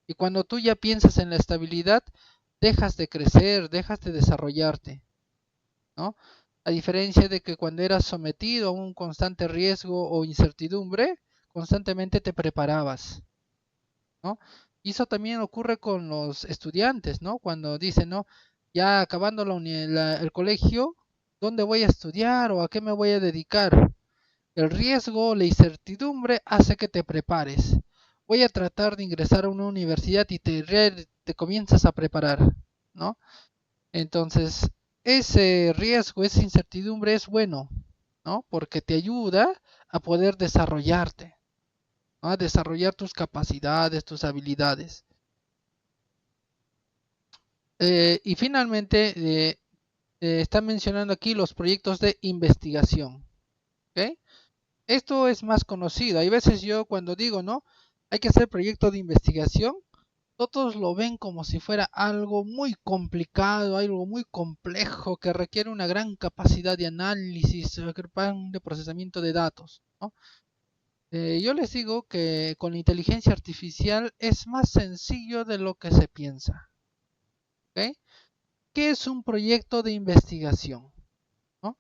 [SPEAKER 2] Y cuando tú ya piensas en la estabilidad, dejas de crecer, dejas de desarrollarte, ¿no? A diferencia de que cuando eras sometido a un constante riesgo o incertidumbre, constantemente te preparabas, ¿no? Y eso también ocurre con los estudiantes, ¿no? Cuando dicen, ¿no? Ya acabando el colegio, ¿dónde voy a estudiar o a qué me voy a dedicar? El riesgo, la incertidumbre hace que te prepares. Voy a tratar de ingresar a una universidad y te comienzas a preparar, ¿no? Entonces, ese riesgo, esa incertidumbre es bueno, ¿no? Porque te ayuda a poder desarrollarte, ¿no? A desarrollar tus capacidades, tus habilidades. Y finalmente, está mencionando aquí los proyectos de investigación, ¿ok? Esto es más conocido. Hay veces yo cuando digo, ¿no? Hay que hacer proyecto de investigación, todos lo ven como si fuera algo muy complicado, algo muy complejo que requiere una gran capacidad de análisis, de procesamiento de datos, ¿no? Yo les digo que con la inteligencia artificial es más sencillo de lo que se piensa, ¿ok? ¿Qué es un proyecto de investigación? ¿No?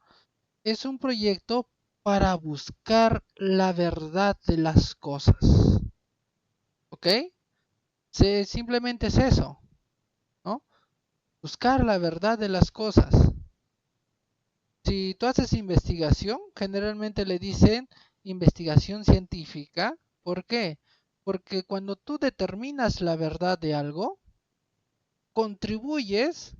[SPEAKER 2] Es un proyecto para buscar la verdad de las cosas, ¿ok? Simplemente es eso, ¿no? Buscar la verdad de las cosas. Si tú haces investigación, generalmente le dicen investigación científica. ¿Por qué? Porque cuando tú determinas la verdad de algo, contribuyes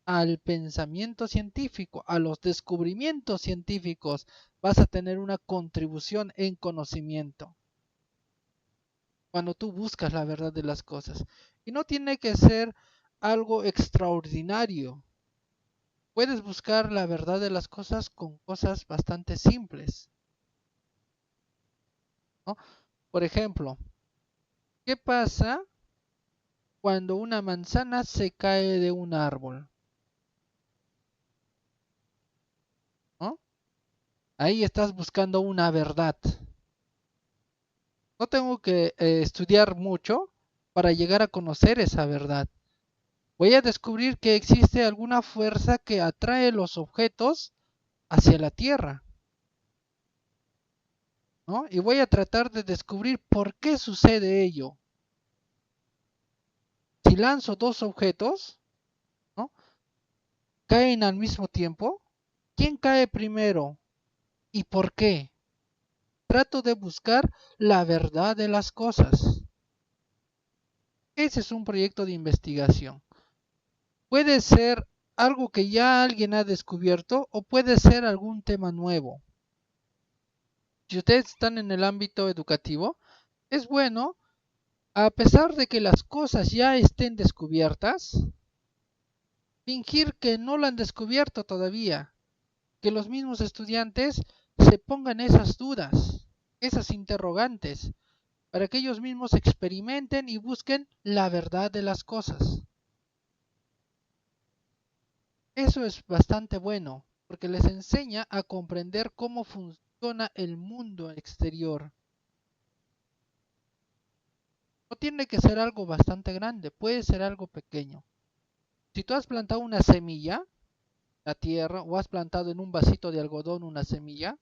[SPEAKER 2] al pensamiento científico, a los descubrimientos científicos, vas a tener una contribución en conocimiento cuando tú buscas la verdad de las cosas. Y no tiene que ser algo extraordinario. puedes buscar la verdad de las cosas con cosas bastante simples, ¿no? Por ejemplo, ¿qué pasa cuando una manzana se cae de un árbol? ¿No? Ahí estás buscando una verdad. No tengo que estudiar mucho para llegar a conocer esa verdad. Voy a descubrir que existe alguna fuerza que atrae los objetos hacia la Tierra, ¿no? Y voy a tratar de descubrir por qué sucede ello. Si lanzo dos objetos, ¿no? Caen al mismo tiempo. ¿Quién cae primero y por qué? Trato de buscar la verdad de las cosas. Ese es un proyecto de investigación. Puede ser algo que ya alguien ha descubierto o puede ser algún tema nuevo. Si ustedes están en el ámbito educativo, es bueno, a pesar de que las cosas ya estén descubiertas, fingir que no lo han descubierto todavía, que los mismos estudiantes se pongan esas dudas, esas interrogantes, para que ellos mismos experimenten y busquen la verdad de las cosas. Eso es bastante bueno, porque les enseña a comprender cómo funciona el mundo exterior. No tiene que ser algo bastante grande, puede ser algo pequeño. Si tú has plantado una semilla, la tierra, o has plantado en un vasito de algodón una semilla,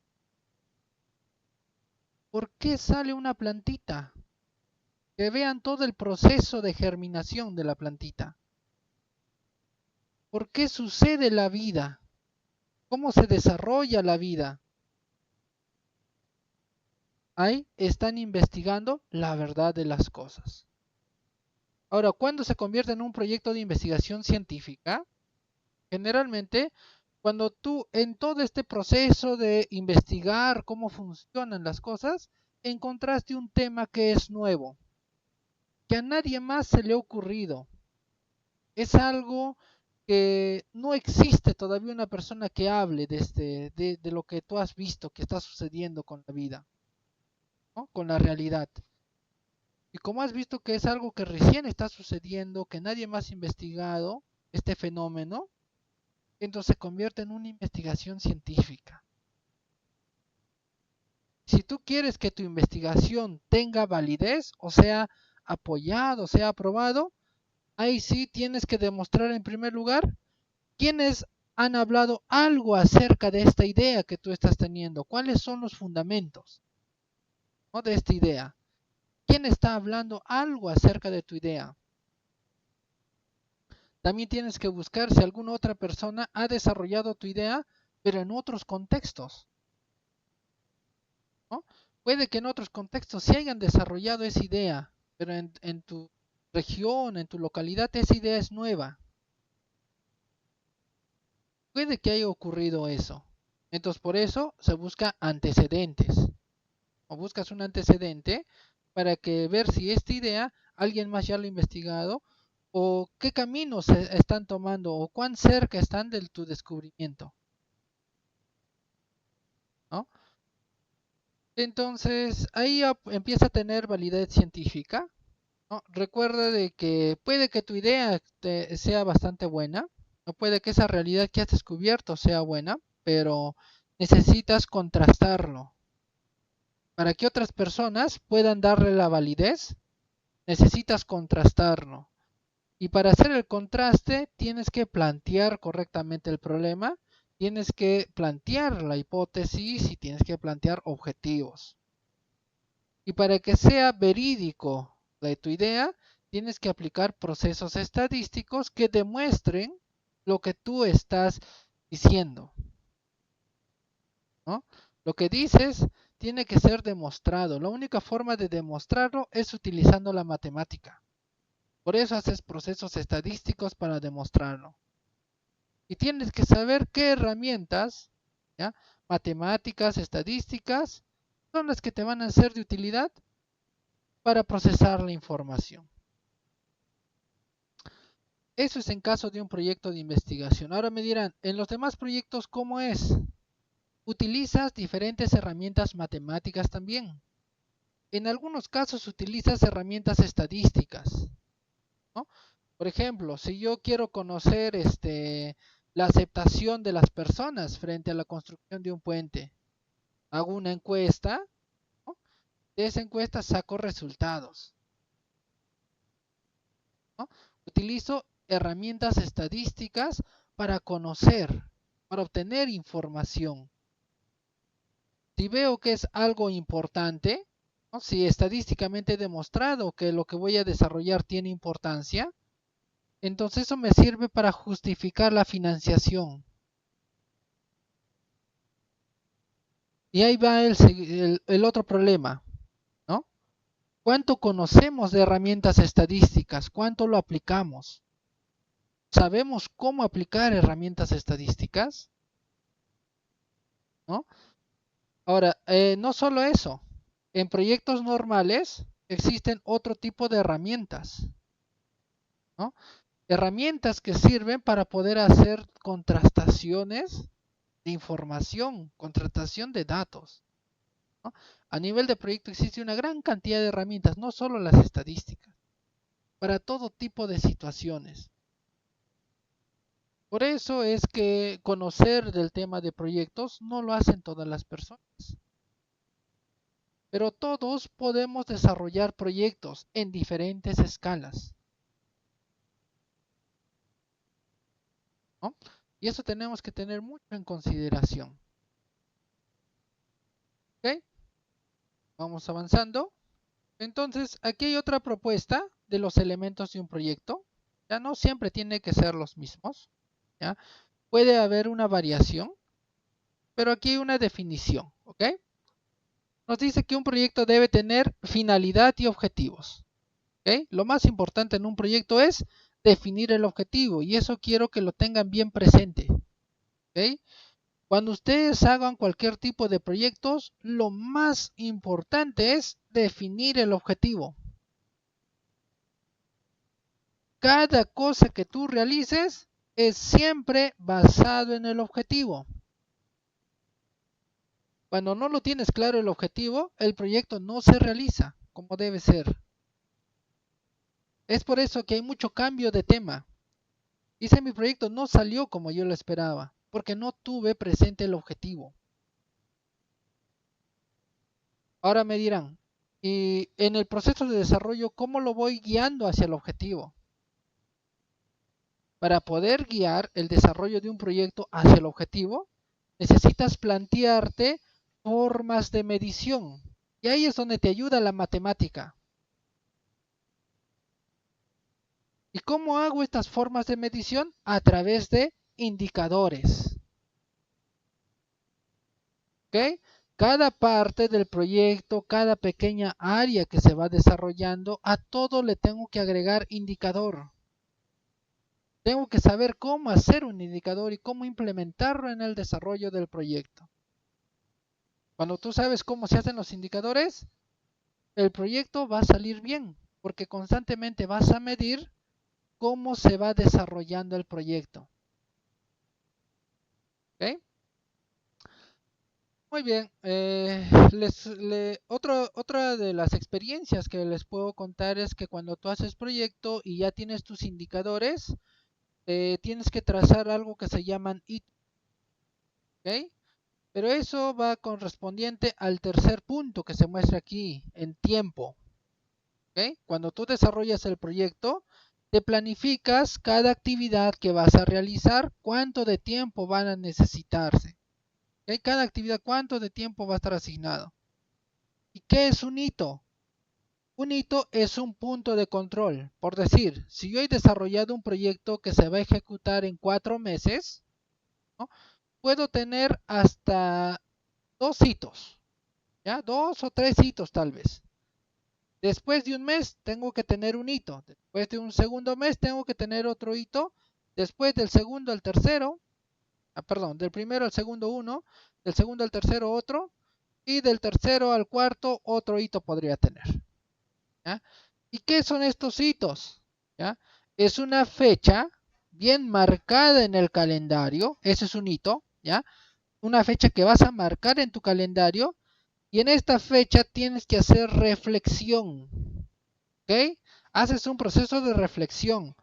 [SPEAKER 2] ¿por qué sale una plantita? Que vean todo el proceso de germinación de la plantita. ¿Por qué sucede la vida? ¿Cómo se desarrolla la vida? Ahí están investigando la verdad de las cosas. Ahora, ¿cuándo se convierte en un proyecto de investigación científica? Generalmente, cuando tú en todo este proceso de investigar cómo funcionan las cosas, encontraste un tema que es nuevo, que a nadie más se le ha ocurrido. Es algo que no existe todavía una persona que hable de lo que tú has visto que está sucediendo con la vida, ¿no? Con la realidad. Y como has visto que es algo que recién está sucediendo, que nadie más ha investigado este fenómeno, entonces se convierte en una investigación científica. Si tú quieres que tu investigación tenga validez, o sea, apoyado, sea aprobado, ahí sí tienes que demostrar en primer lugar quiénes han hablado algo acerca de esta idea que tú estás teniendo, cuáles son los fundamentos, ¿no?, de esta idea. ¿Quién está hablando algo acerca de tu idea? También tienes que buscar si alguna otra persona ha desarrollado tu idea, pero en otros contextos, ¿no? Puede que en otros contextos se hayan desarrollado esa idea, pero en tu región, en tu localidad, esa idea es nueva. Puede que haya ocurrido eso. Entonces, por eso se busca antecedentes. O buscas un antecedente para que ver si esta idea alguien más ya lo ha investigado o qué caminos están tomando o cuán cerca están de tu descubrimiento, ¿no? Entonces ahí empieza a tener validez científica, ¿no? Recuerda de que puede que tu idea sea bastante buena, o puede que esa realidad que has descubierto sea buena, pero necesitas contrastarlo. Para que otras personas puedan darle la validez, necesitas contrastarlo. Y para hacer el contraste, tienes que plantear correctamente el problema, tienes que plantear la hipótesis y tienes que plantear objetivos. Y para que sea verídico tu idea, tienes que aplicar procesos estadísticos que demuestren lo que tú estás diciendo, ¿no? Lo que dices tiene que ser demostrado. La única forma de demostrarlo es utilizando la matemática. Por eso haces procesos estadísticos para demostrarlo. Y tienes que saber qué herramientas, ¿ya?, matemáticas, estadísticas, son las que te van a ser de utilidad para procesar la información. Eso es en caso de un proyecto de investigación. Ahora me dirán, en los demás proyectos, ¿cómo es? Utilizas diferentes herramientas matemáticas también. En algunos casos utilizas herramientas estadísticas, ¿no? Por ejemplo, si yo quiero conocer la aceptación de las personas frente a la construcción de un puente, hago una encuesta, ¿no? De esa encuesta saco resultados, ¿no? Utilizo herramientas estadísticas para conocer, para obtener información. Si veo que es algo importante, ¿no? Si estadísticamente he demostrado que lo que voy a desarrollar tiene importancia, entonces eso me sirve para justificar la financiación. Y ahí va el otro problema, ¿no? ¿Cuánto conocemos de herramientas estadísticas? ¿Cuánto lo aplicamos? ¿Sabemos cómo aplicar herramientas estadísticas? ¿No? Ahora, no solo eso. En proyectos normales existen otro tipo de herramientas, ¿no? Herramientas que sirven para poder hacer contrastaciones de información, contrastación de datos, ¿no? A nivel de proyecto existe una gran cantidad de herramientas, no solo las estadísticas, para todo tipo de situaciones. Por eso es que conocer del tema de proyectos no lo hacen todas las personas, pero todos podemos desarrollar proyectos en diferentes escalas, ¿no? Y eso tenemos que tener mucho en consideración. ¿Ok? Vamos avanzando. Entonces, aquí hay otra propuesta de los elementos de un proyecto. Ya no siempre tiene que ser los mismos, ¿ya? Puede haber una variación, pero aquí hay una definición, ¿ok? Nos dice que un proyecto debe tener finalidad y objetivos, ¿ok? Lo más importante en un proyecto es definir el objetivo y eso quiero que lo tengan bien presente, ¿ok? Cuando ustedes hagan cualquier tipo de proyectos, lo más importante es definir el objetivo. Cada cosa que tú realices es siempre basado en el objetivo. Cuando no lo tienes claro el objetivo, el proyecto no se realiza como debe ser. Es por eso que hay mucho cambio de tema. Dice mi proyecto no salió como yo lo esperaba, porque no tuve presente el objetivo. Ahora me dirán, y en el proceso de desarrollo, ¿cómo lo voy guiando hacia el objetivo? Para poder guiar el desarrollo de un proyecto hacia el objetivo, necesitas plantearte formas de medición. Y ahí es donde te ayuda la matemática. ¿Y cómo hago estas formas de medición? A través de indicadores. ¿Ok? Cada parte del proyecto, cada pequeña área que se va desarrollando, a todo le tengo que agregar indicador. Tengo que saber cómo hacer un indicador y cómo implementarlo en el desarrollo del proyecto. Cuando tú sabes cómo se hacen los indicadores, el proyecto va a salir bien, porque constantemente vas a medir cómo se va desarrollando el proyecto. ¿Ok? Muy bien. Otra de las experiencias que les puedo contar es que cuando tú haces proyecto y ya tienes tus indicadores, tienes que trazar algo que se llaman hitos. ¿Ok? Pero eso va correspondiente al tercer punto que se muestra aquí, en tiempo. ¿Ok? Cuando tú desarrollas el proyecto, te planificas cada actividad que vas a realizar, cuánto de tiempo van a necesitarse. ¿Ok? Cada actividad, cuánto de tiempo va a estar asignado. ¿Y qué es un hito? Un hito es un punto de control. Por decir, si yo he desarrollado un proyecto que se va a ejecutar en 4 meses, ¿no? Puedo tener hasta 2 hitos, ¿ya? 2 o 3 hitos tal vez. Después de un mes tengo que tener un hito. Después de un segundo mes tengo que tener otro hito. Después del segundo al tercero, perdón, del primero al segundo uno, del segundo al tercero otro, y del tercero al cuarto otro hito podría tener, ¿ya? ¿Y qué son estos hitos? ¿Ya? Es una fecha bien marcada en el calendario, ese es un hito, ¿ya? Una fecha que vas a marcar en tu calendario y en esta fecha tienes que hacer reflexión, ¿ok? Haces un proceso de reflexión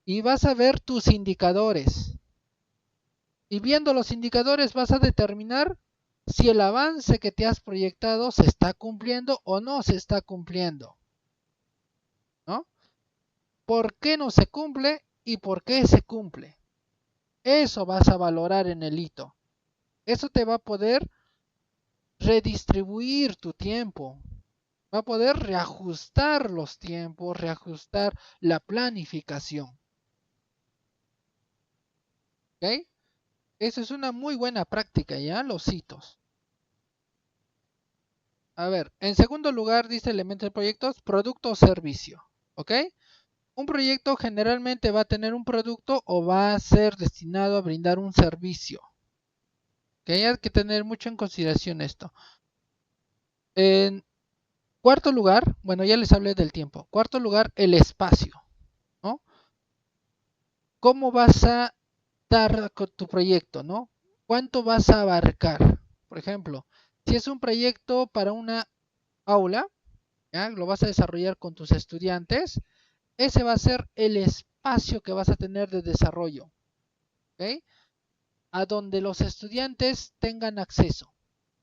[SPEAKER 2] y vas a ver tus indicadores. Y viendo los indicadores vas a determinar si el avance que te has proyectado se está cumpliendo o no se está cumpliendo, ¿no? ¿Por qué no se cumple y por qué se cumple? Eso vas a valorar en el hito. Eso te va a poder redistribuir tu tiempo. Va a poder reajustar los tiempos, reajustar la planificación. ¿Ok? Eso es una muy buena práctica, ¿ya? Los hitos. A ver, en segundo lugar dice elementos de proyectos, producto o servicio. ¿Ok? Un proyecto generalmente va a tener un producto o va a ser destinado a brindar un servicio. ¿Ok? Hay que tener mucho en consideración esto. En cuarto lugar, bueno, ya les hablé del tiempo. Cuarto lugar, el espacio, ¿no? ¿Cómo vas a dar con tu proyecto, ¿no? ¿Cuánto vas a abarcar? Por ejemplo, si es un proyecto para una aula, ¿ya? Lo vas a desarrollar con tus estudiantes, ese va a ser el espacio que vas a tener de desarrollo, ¿ok? A donde los estudiantes tengan acceso.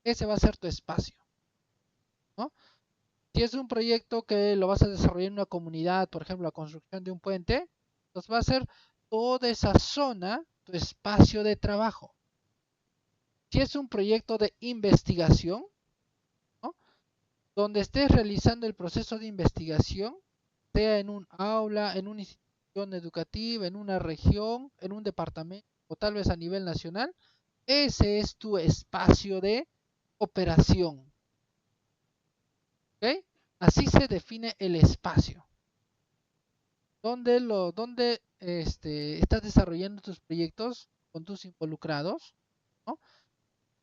[SPEAKER 2] Ese va a ser tu espacio, ¿no? Si es un proyecto que lo vas a desarrollar en una comunidad, por ejemplo, la construcción de un puente, pues va a ser toda esa zona tu espacio de trabajo. Si es un proyecto de investigación, ¿no? Donde estés realizando el proceso de investigación, sea en un aula, en una institución educativa, en una región, en un departamento o tal vez a nivel nacional, ese es tu espacio de operación. ¿Ok? Así se define el espacio. Donde estás desarrollando tus proyectos con tus involucrados, ¿no?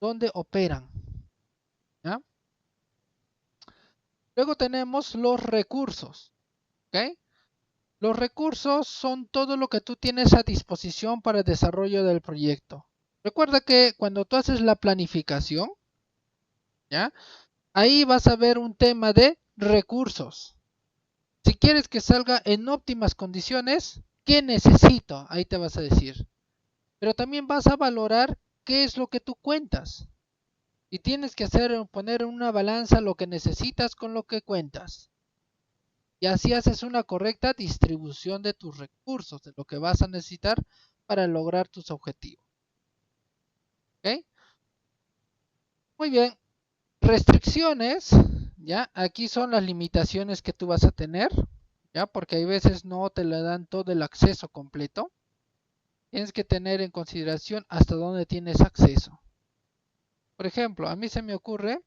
[SPEAKER 2] Donde operan, ¿ya? Luego tenemos los recursos, ¿ok? Los recursos son todo lo que tú tienes a disposición para el desarrollo del proyecto. Recuerda que cuando tú haces la planificación, ¿ya? Ahí vas a ver un tema de recursos. Si quieres que salga en óptimas condiciones, ¿qué necesito? Ahí te vas a decir. Pero también vas a valorar qué es lo que tú cuentas. Y tienes que poner en una balanza lo que necesitas con lo que cuentas. Y así haces una correcta distribución de tus recursos, de lo que vas a necesitar para lograr tus objetivos. ¿Ok? Muy bien. Restricciones, ¿ya? Aquí son las limitaciones que tú vas a tener, ¿ya? Porque hay veces no te le dan todo el acceso completo. Tienes que tener en consideración hasta dónde tienes acceso. Por ejemplo, a mí se me ocurre,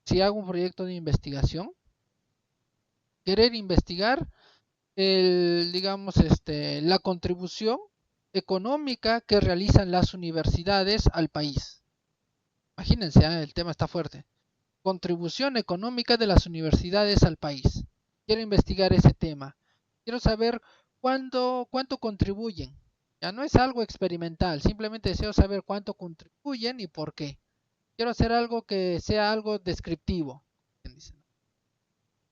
[SPEAKER 2] si hago un proyecto de investigación, querer investigar digamos, la contribución económica que realizan las universidades al país. Imagínense, el tema está fuerte. Contribución económica de las universidades al país. Quiero investigar ese tema. Quiero saber cuánto contribuyen. Ya no es algo experimental, simplemente deseo saber cuánto contribuyen y por qué. Quiero hacer algo que sea algo descriptivo.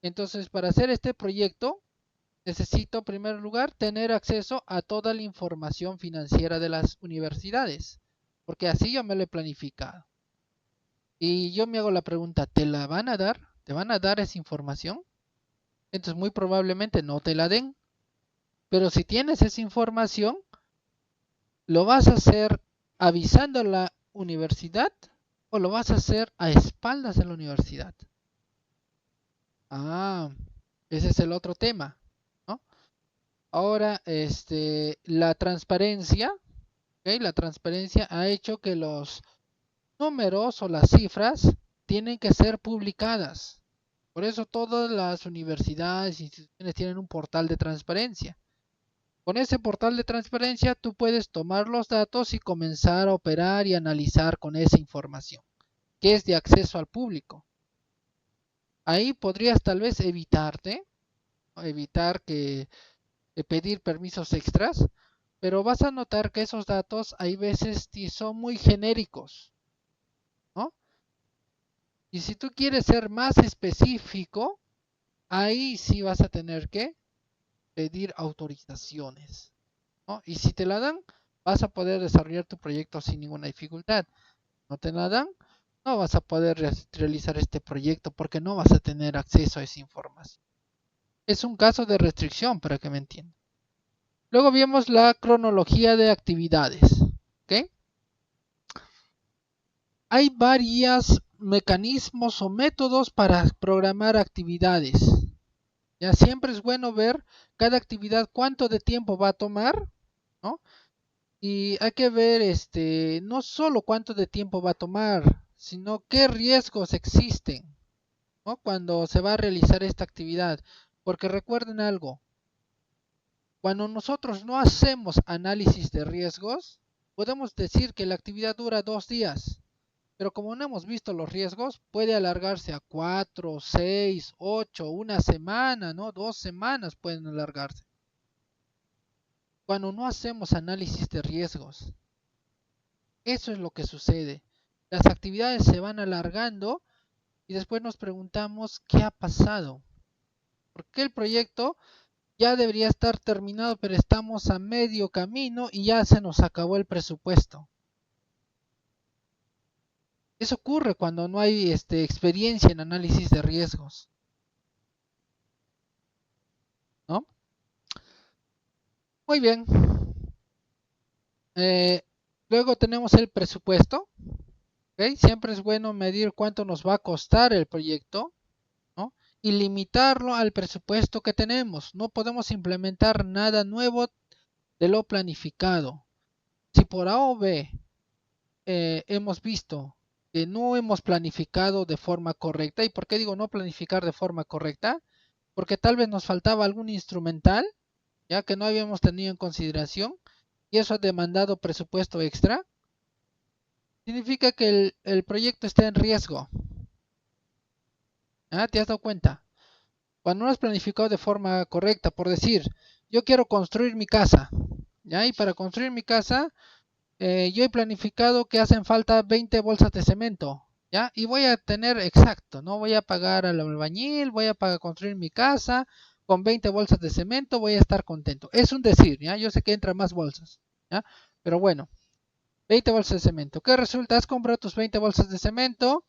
[SPEAKER 2] Entonces, para hacer este proyecto, necesito, en primer lugar, tener acceso a toda la información financiera de las universidades, porque así yo me lo he planificado. Y yo me hago la pregunta, ¿te la van a dar? ¿Te van a dar esa información? Entonces, muy probablemente no te la den. Pero si tienes esa información, ¿lo vas a hacer avisando a la universidad o lo vas a hacer a espaldas de la universidad? Ah, ese es el otro tema, ¿no? Ahora, la transparencia, ¿ok? La transparencia ha hecho que los números o las cifras tienen que ser publicadas. Por eso todas las universidades e instituciones tienen un portal de transparencia. Con ese portal de transparencia tú puedes tomar los datos y comenzar a operar y analizar con esa información, que es de acceso al público. Ahí podrías tal vez evitar que pedir permisos extras, pero vas a notar que esos datos hay veces son muy genéricos, ¿no? Y si tú quieres ser más específico, ahí sí vas a tener que pedir autorizaciones, ¿no? Y si te la dan, vas a poder desarrollar tu proyecto sin ninguna dificultad. No te la dan, no vas a poder realizar este proyecto porque no vas a tener acceso a esa información. Es un caso de restricción para que me entiendan. Luego vemos la cronología de actividades. ¿Ok? Hay varios mecanismos o métodos para programar actividades. Ya siempre es bueno ver cada actividad cuánto de tiempo va a tomar, ¿no? Y hay que ver no solo cuánto de tiempo va a tomar, sino qué riesgos existen, ¿no? Cuando se va a realizar esta actividad. Porque recuerden algo, cuando nosotros no hacemos análisis de riesgos, podemos decir que la actividad dura 2 días, pero como no hemos visto los riesgos, puede alargarse a 4, 6, 8, una semana, ¿no? 2 semanas pueden alargarse. Cuando no hacemos análisis de riesgos, eso es lo que sucede. Las actividades se van alargando y después nos preguntamos qué ha pasado. ¿Por qué el proyecto ya debería estar terminado, pero estamos a medio camino y ya se nos acabó el presupuesto? Eso ocurre cuando no hay experiencia en análisis de riesgos, ¿no? Muy bien. Eh, Luego tenemos el presupuesto. ¿Ok? Siempre es bueno medir cuánto nos va a costar el proyecto, ¿no? Y limitarlo al presupuesto que tenemos. No podemos implementar nada nuevo de lo planificado. Si por A o B hemos visto que no hemos planificado de forma correcta, ¿y por qué digo no planificar de forma correcta? Porque tal vez nos faltaba algún instrumental, ya que no habíamos tenido en consideración, y eso ha demandado presupuesto extra, significa que el proyecto está en riesgo. ¿Ah? ¿Te has dado cuenta? Cuando no has planificado de forma correcta, por decir, yo quiero construir mi casa, ¿ya? Y para construir mi casa, yo he planificado que hacen falta 20 bolsas de cemento, ¿ya? Y voy a tener exacto, no voy a pagar al albañil, voy a construir mi casa con 20 bolsas de cemento, voy a estar contento. Es un decir, ¿ya? Yo sé que entran más bolsas, ¿ya? Pero bueno, 20 bolsas de cemento. ¿Qué resulta? Has comprado tus 20 bolsas de cemento,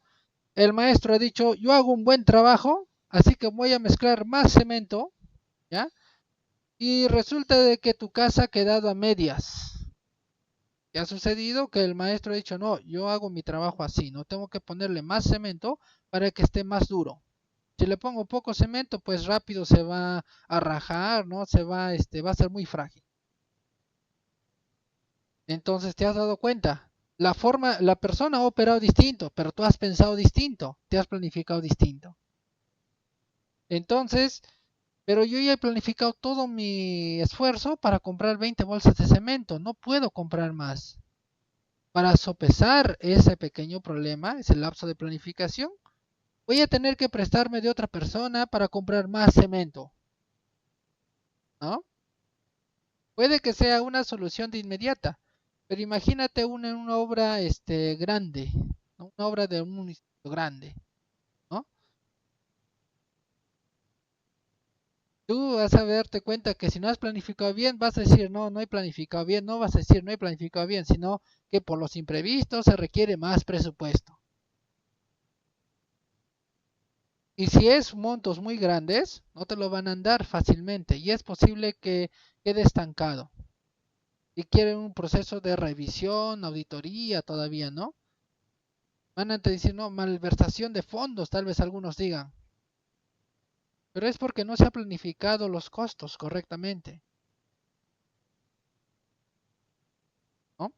[SPEAKER 2] el maestro ha dicho, yo hago un buen trabajo, así que voy a mezclar más cemento, ¿ya? Y resulta de que tu casa ha quedado a medias. ¿Qué ha sucedido? Que el maestro ha dicho, no, yo hago mi trabajo así, no tengo que ponerle más cemento para que esté más duro. Si le pongo poco cemento, pues rápido se va a rajar, ¿no? Va a ser muy frágil. Entonces, ¿te has dado cuenta? La persona ha operado distinto, pero tú has pensado distinto, te has planificado distinto. Entonces, pero yo ya he planificado todo mi esfuerzo para comprar 20 bolsas de cemento, no puedo comprar más. Para sopesar ese pequeño problema, ese lapso de planificación, voy a tener que prestarme de otra persona para comprar más cemento, ¿no? Puede que sea una solución de inmediata, pero imagínate una obra grande, ¿no? Una obra de un municipio grande, ¿no? Tú vas a darte cuenta que si no has planificado bien, vas a decir, no, no he planificado bien, no vas a decir, no he planificado bien, sino que por los imprevistos se requiere más presupuesto. Y si es montos muy grandes, no te lo van a dar fácilmente y es posible que quede estancado. Y quieren un proceso de revisión, auditoría todavía, ¿no? Van a decir, no, malversación de fondos, tal vez algunos digan. Pero es porque no se han planificado los costos correctamente, ¿no?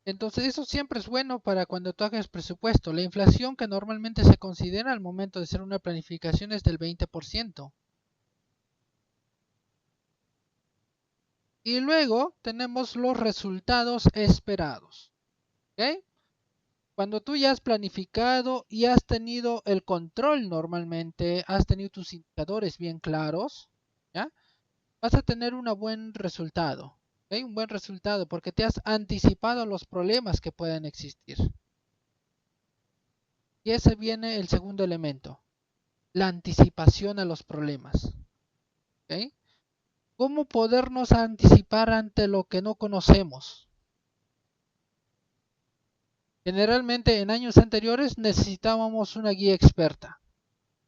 [SPEAKER 2] Entonces eso siempre es bueno para cuando tú hagas presupuesto. La inflación que normalmente se considera al momento de hacer una planificación es del 20%. Y luego tenemos los resultados esperados. ¿Ok? Cuando tú ya has planificado y has tenido el control normalmente, has tenido tus indicadores bien claros, ¿ya? vas a tener un buen resultado. ¿Ok? Un buen resultado porque te has anticipado a los problemas que puedan existir. Y ese viene el segundo elemento, la anticipación a los problemas. ¿Ok? ¿Cómo podernos anticipar ante lo que no conocemos? Generalmente en años anteriores necesitábamos una guía experta.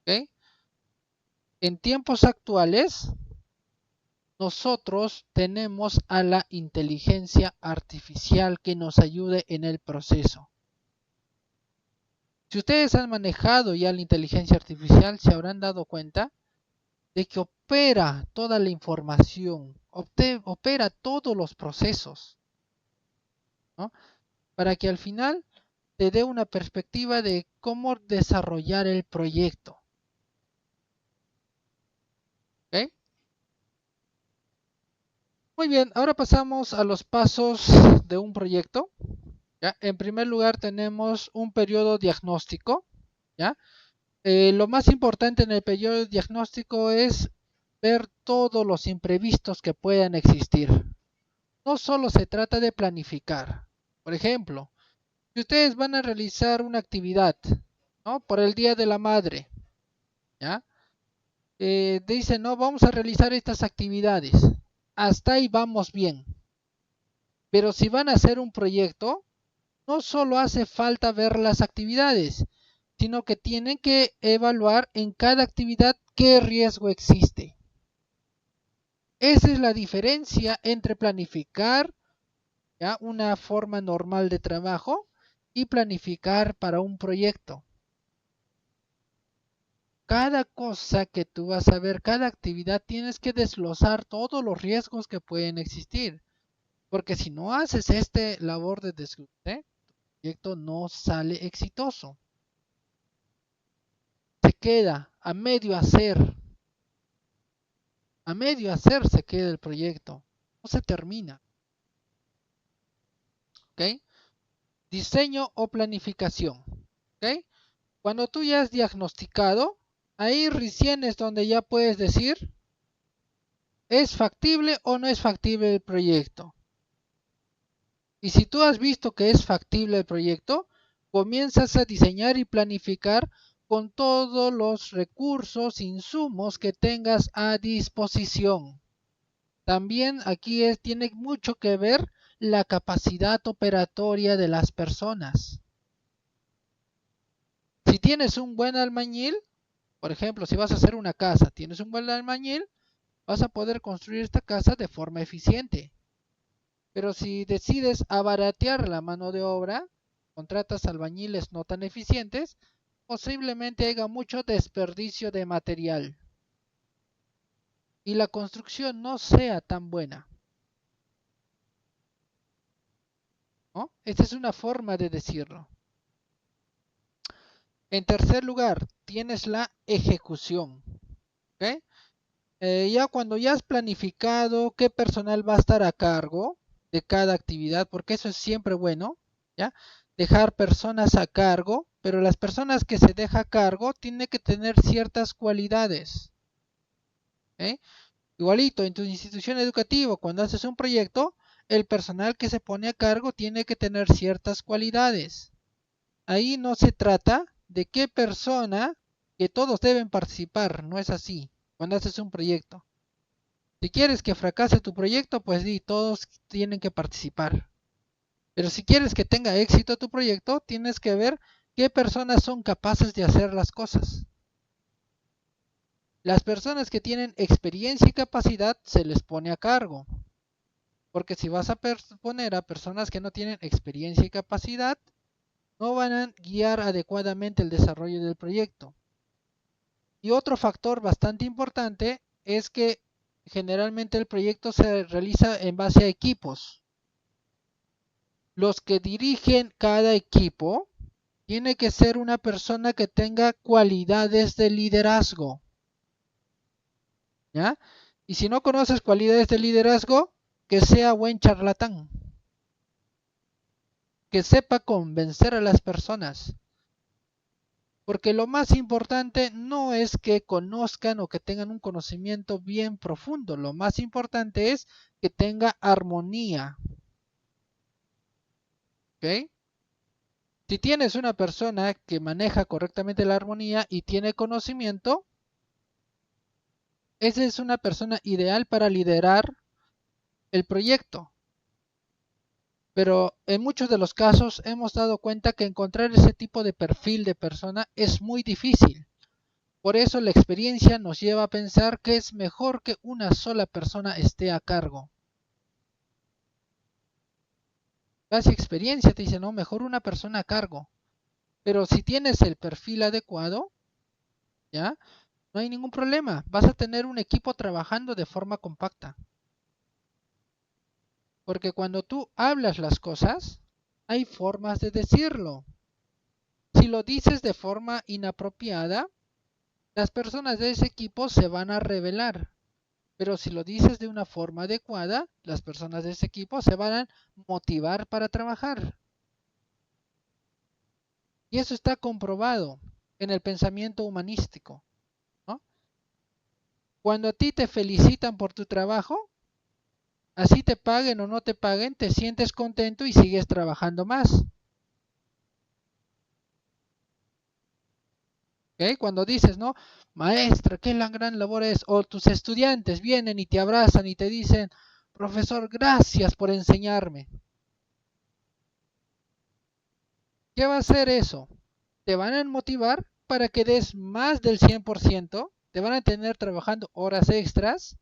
[SPEAKER 2] ¿Ok? En tiempos actuales, nosotros tenemos a la inteligencia artificial que nos ayude en el proceso. Si ustedes han manejado ya la inteligencia artificial, se habrán dado cuenta de que opera toda la información, opera todos los procesos, ¿no? Para que al final te dé una perspectiva de cómo desarrollar el proyecto. ¿Ok? Muy bien, ahora pasamos a los pasos de un proyecto. ¿Ya? En primer lugar tenemos un periodo diagnóstico. ¿Ya? Lo más importante en el periodo diagnóstico es ver todos los imprevistos que puedan existir. No solo se trata de planificar. Por ejemplo, si ustedes van a realizar una actividad, ¿no? Por el Día de la Madre, ¿ya? Dicen, no, vamos a realizar estas actividades. Hasta ahí vamos bien. Pero si van a hacer un proyecto, no solo hace falta ver las actividades, sino que tienen que evaluar en cada actividad qué riesgo existe. Esa es la diferencia entre planificar, ¿ya? Una forma normal de trabajo y planificar para un proyecto. Cada cosa que tú vas a ver, cada actividad, tienes que desglosar todos los riesgos que pueden existir. Porque si no haces este labor de desglose, tu proyecto no sale exitoso. Se queda a medio hacer. A medio hacer se queda el proyecto. No se termina. ¿Ok? Diseño o planificación. ¿Ok? Cuando tú ya has diagnosticado, ahí recién es donde ya puedes decir, ¿es factible o no es factible el proyecto? Y si tú has visto que es factible el proyecto, comienzas a diseñar y planificar con todos los recursos, insumos que tengas a disposición. También aquí tiene mucho que ver la capacidad operatoria de las personas. Si tienes un buen albañil, por ejemplo, si vas a hacer una casa, tienes un buen albañil, vas a poder construir esta casa de forma eficiente. Pero si decides abaratear la mano de obra, contratas albañiles no tan eficientes, posiblemente haya mucho desperdicio de material y la construcción no sea tan buena, ¿no? Esta es una forma de decirlo. En tercer lugar, tienes la ejecución. ¿Ok? Ya cuando ya has planificado qué personal va a estar a cargo de cada actividad, porque eso es siempre bueno, ¿ya? Dejar personas a cargo, pero las personas que se deja a cargo tienen que tener ciertas cualidades. ¿Eh? Igualito, en tu institución educativa, cuando haces un proyecto, el personal que se pone a cargo tiene que tener ciertas cualidades. Ahí no se trata de qué persona, que todos deben participar, no es así, cuando haces un proyecto. Si quieres que fracase tu proyecto, pues di, todos tienen que participar. Pero si quieres que tenga éxito tu proyecto, tienes que ver qué personas son capaces de hacer las cosas. Las personas que tienen experiencia y capacidad se les pone a cargo. Porque si vas a poner a personas que no tienen experiencia y capacidad, no van a guiar adecuadamente el desarrollo del proyecto. Y otro factor bastante importante es que generalmente el proyecto se realiza en base a equipos. Los que dirigen cada equipo tiene que ser una persona que tenga cualidades de liderazgo. ¿Ya? Y si no conoces cualidades de liderazgo, que sea buen charlatán. Que sepa convencer a las personas. Porque lo más importante no es que conozcan o que tengan un conocimiento bien profundo. Lo más importante es que tenga armonía. ¿Ok? Si tienes una persona que maneja correctamente la armonía y tiene conocimiento, esa es una persona ideal para liderar el proyecto. Pero en muchos de los casos hemos dado cuenta que encontrar ese tipo de perfil de persona es muy difícil. Por eso la experiencia nos lleva a pensar que es mejor que una sola persona esté a cargo. Casi experiencia te dice, no, mejor una persona a cargo. Pero si tienes el perfil adecuado, ¿ya? No hay ningún problema. Vas a tener un equipo trabajando de forma compacta. Porque cuando tú hablas las cosas, hay formas de decirlo. Si lo dices de forma inapropiada, las personas de ese equipo se van a rebelar. Pero si lo dices de una forma adecuada, las personas de ese equipo se van a motivar para trabajar. Y eso está comprobado en el pensamiento humanístico, ¿no? Cuando a ti te felicitan por tu trabajo, así te paguen o no te paguen, te sientes contento y sigues trabajando más. ¿Okay? Cuando dices, ¿no? Maestra, qué la gran labor es, o tus estudiantes vienen y te abrazan y te dicen, profesor, gracias por enseñarme. ¿Qué va a hacer eso? Te van a motivar para que des más del 100%, te van a tener trabajando horas extras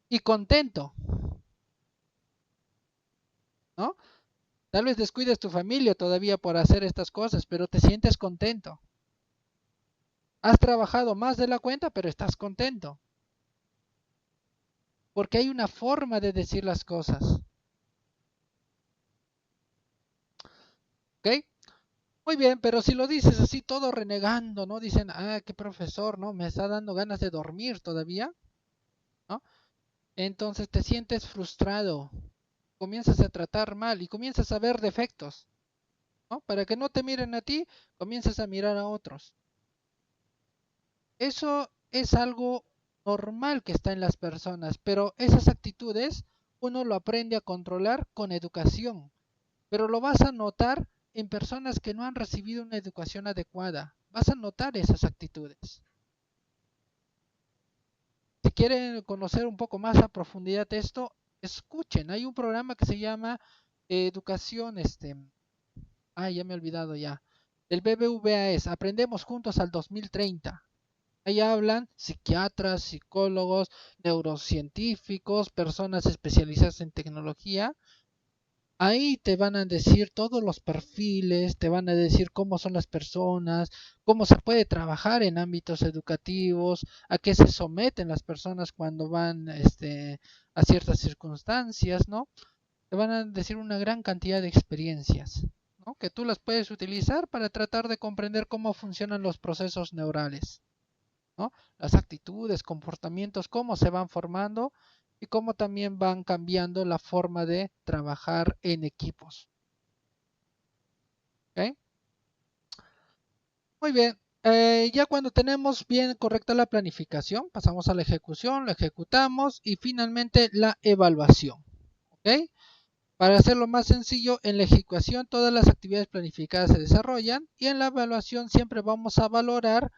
[SPEAKER 2] y contento, ¿no? Tal vez descuides tu familia todavía por hacer estas cosas, pero te sientes contento. Has trabajado más de la cuenta, pero estás contento. Porque hay una forma de decir las cosas. ¿Ok? Muy bien, pero si lo dices así todo renegando, ¿no? Dicen, ah, qué profesor, ¿no? Me está dando ganas de dormir todavía, ¿no? Entonces te sientes frustrado, comienzas a tratar mal y comienzas a ver defectos, ¿no? Para que no te miren a ti, comienzas a mirar a otros. Eso es algo normal que está en las personas, pero esas actitudes uno lo aprende a controlar con educación, pero lo vas a notar en personas que no han recibido una educación adecuada. Vas a notar esas actitudes. Si quieren conocer un poco más a profundidad esto, escuchen. Hay un programa que se llama Educación, ya me he olvidado ya. El BBVA es Aprendemos Juntos al 2030. Ahí hablan psiquiatras, psicólogos, neurocientíficos, personas especializadas en tecnología. Ahí te van a decir todos los perfiles, te van a decir cómo son las personas, cómo se puede trabajar en ámbitos educativos, a qué se someten las personas cuando van a ciertas circunstancias, ¿no? Te van a decir una gran cantidad de experiencias, ¿no? Que tú las puedes utilizar para tratar de comprender cómo funcionan los procesos neurales, ¿no? Las actitudes, comportamientos, cómo se van formando y cómo también van cambiando la forma de trabajar en equipos. ¿Okay? Muy bien. Ya cuando tenemos bien correcta la planificación, pasamos a la ejecución, la ejecutamos y finalmente la evaluación. ¿Ok? Para hacerlo más sencillo, en la ejecución todas las actividades planificadas se desarrollan y en la evaluación siempre vamos a valorar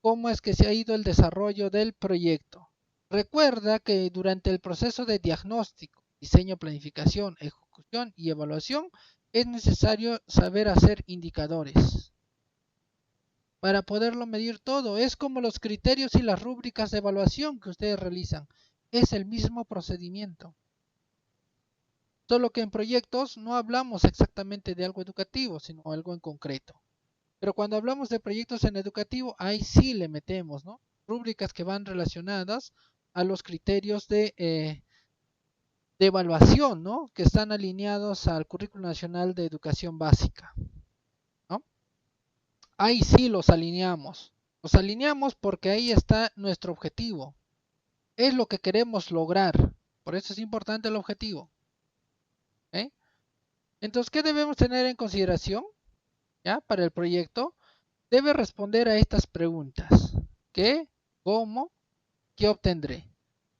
[SPEAKER 2] cómo es que se ha ido el desarrollo del proyecto. Recuerda que durante el proceso de diagnóstico, diseño, planificación, ejecución y evaluación es necesario saber hacer indicadores para poderlo medir todo. Es como los criterios y las rúbricas de evaluación que ustedes realizan. Es el mismo procedimiento. Solo que en proyectos no hablamos exactamente de algo educativo, sino algo en concreto. Pero cuando hablamos de proyectos en educativo, ahí sí le metemos, ¿no? Rúbricas que van relacionadas a los criterios de evaluación, ¿no? Que están alineados al Currículo Nacional de Educación Básica, ¿no? Ahí sí los alineamos. Los alineamos porque ahí está nuestro objetivo. Es lo que queremos lograr. Por eso es importante el objetivo. Entonces, ¿qué debemos tener en consideración ya para el proyecto? debe responder a estas preguntas. ¿Qué? ¿Cómo? ¿Qué obtendré?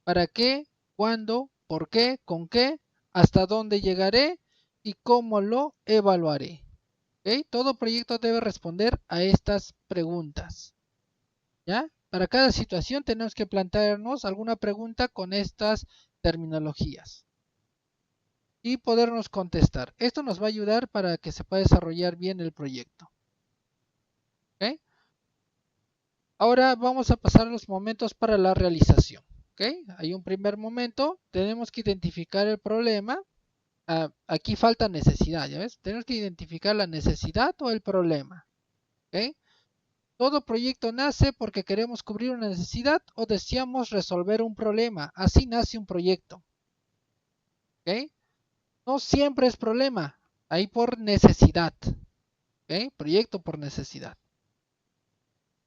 [SPEAKER 2] ¿Para qué? ¿Cuándo? ¿Por qué? ¿Con qué? ¿Hasta dónde llegaré? ¿Y cómo lo evaluaré? ¿Okay? Todo proyecto debe responder a estas preguntas. ¿Ya? Para cada situación tenemos que plantearnos alguna pregunta con estas terminologías y podernos contestar. Esto nos va a ayudar para que se pueda desarrollar bien el proyecto. ¿Okay? Ahora vamos a pasar a los momentos para la realización. ¿Okay? Hay un primer momento, tenemos que identificar el problema. Aquí falta necesidad, ¿ya ves? Tenemos que identificar la necesidad o el problema. ¿Okay? Todo proyecto nace porque queremos cubrir una necesidad o deseamos resolver un problema. Así nace un proyecto. ¿Okay? No siempre es problema, hay por necesidad. ¿Okay? Proyecto por necesidad.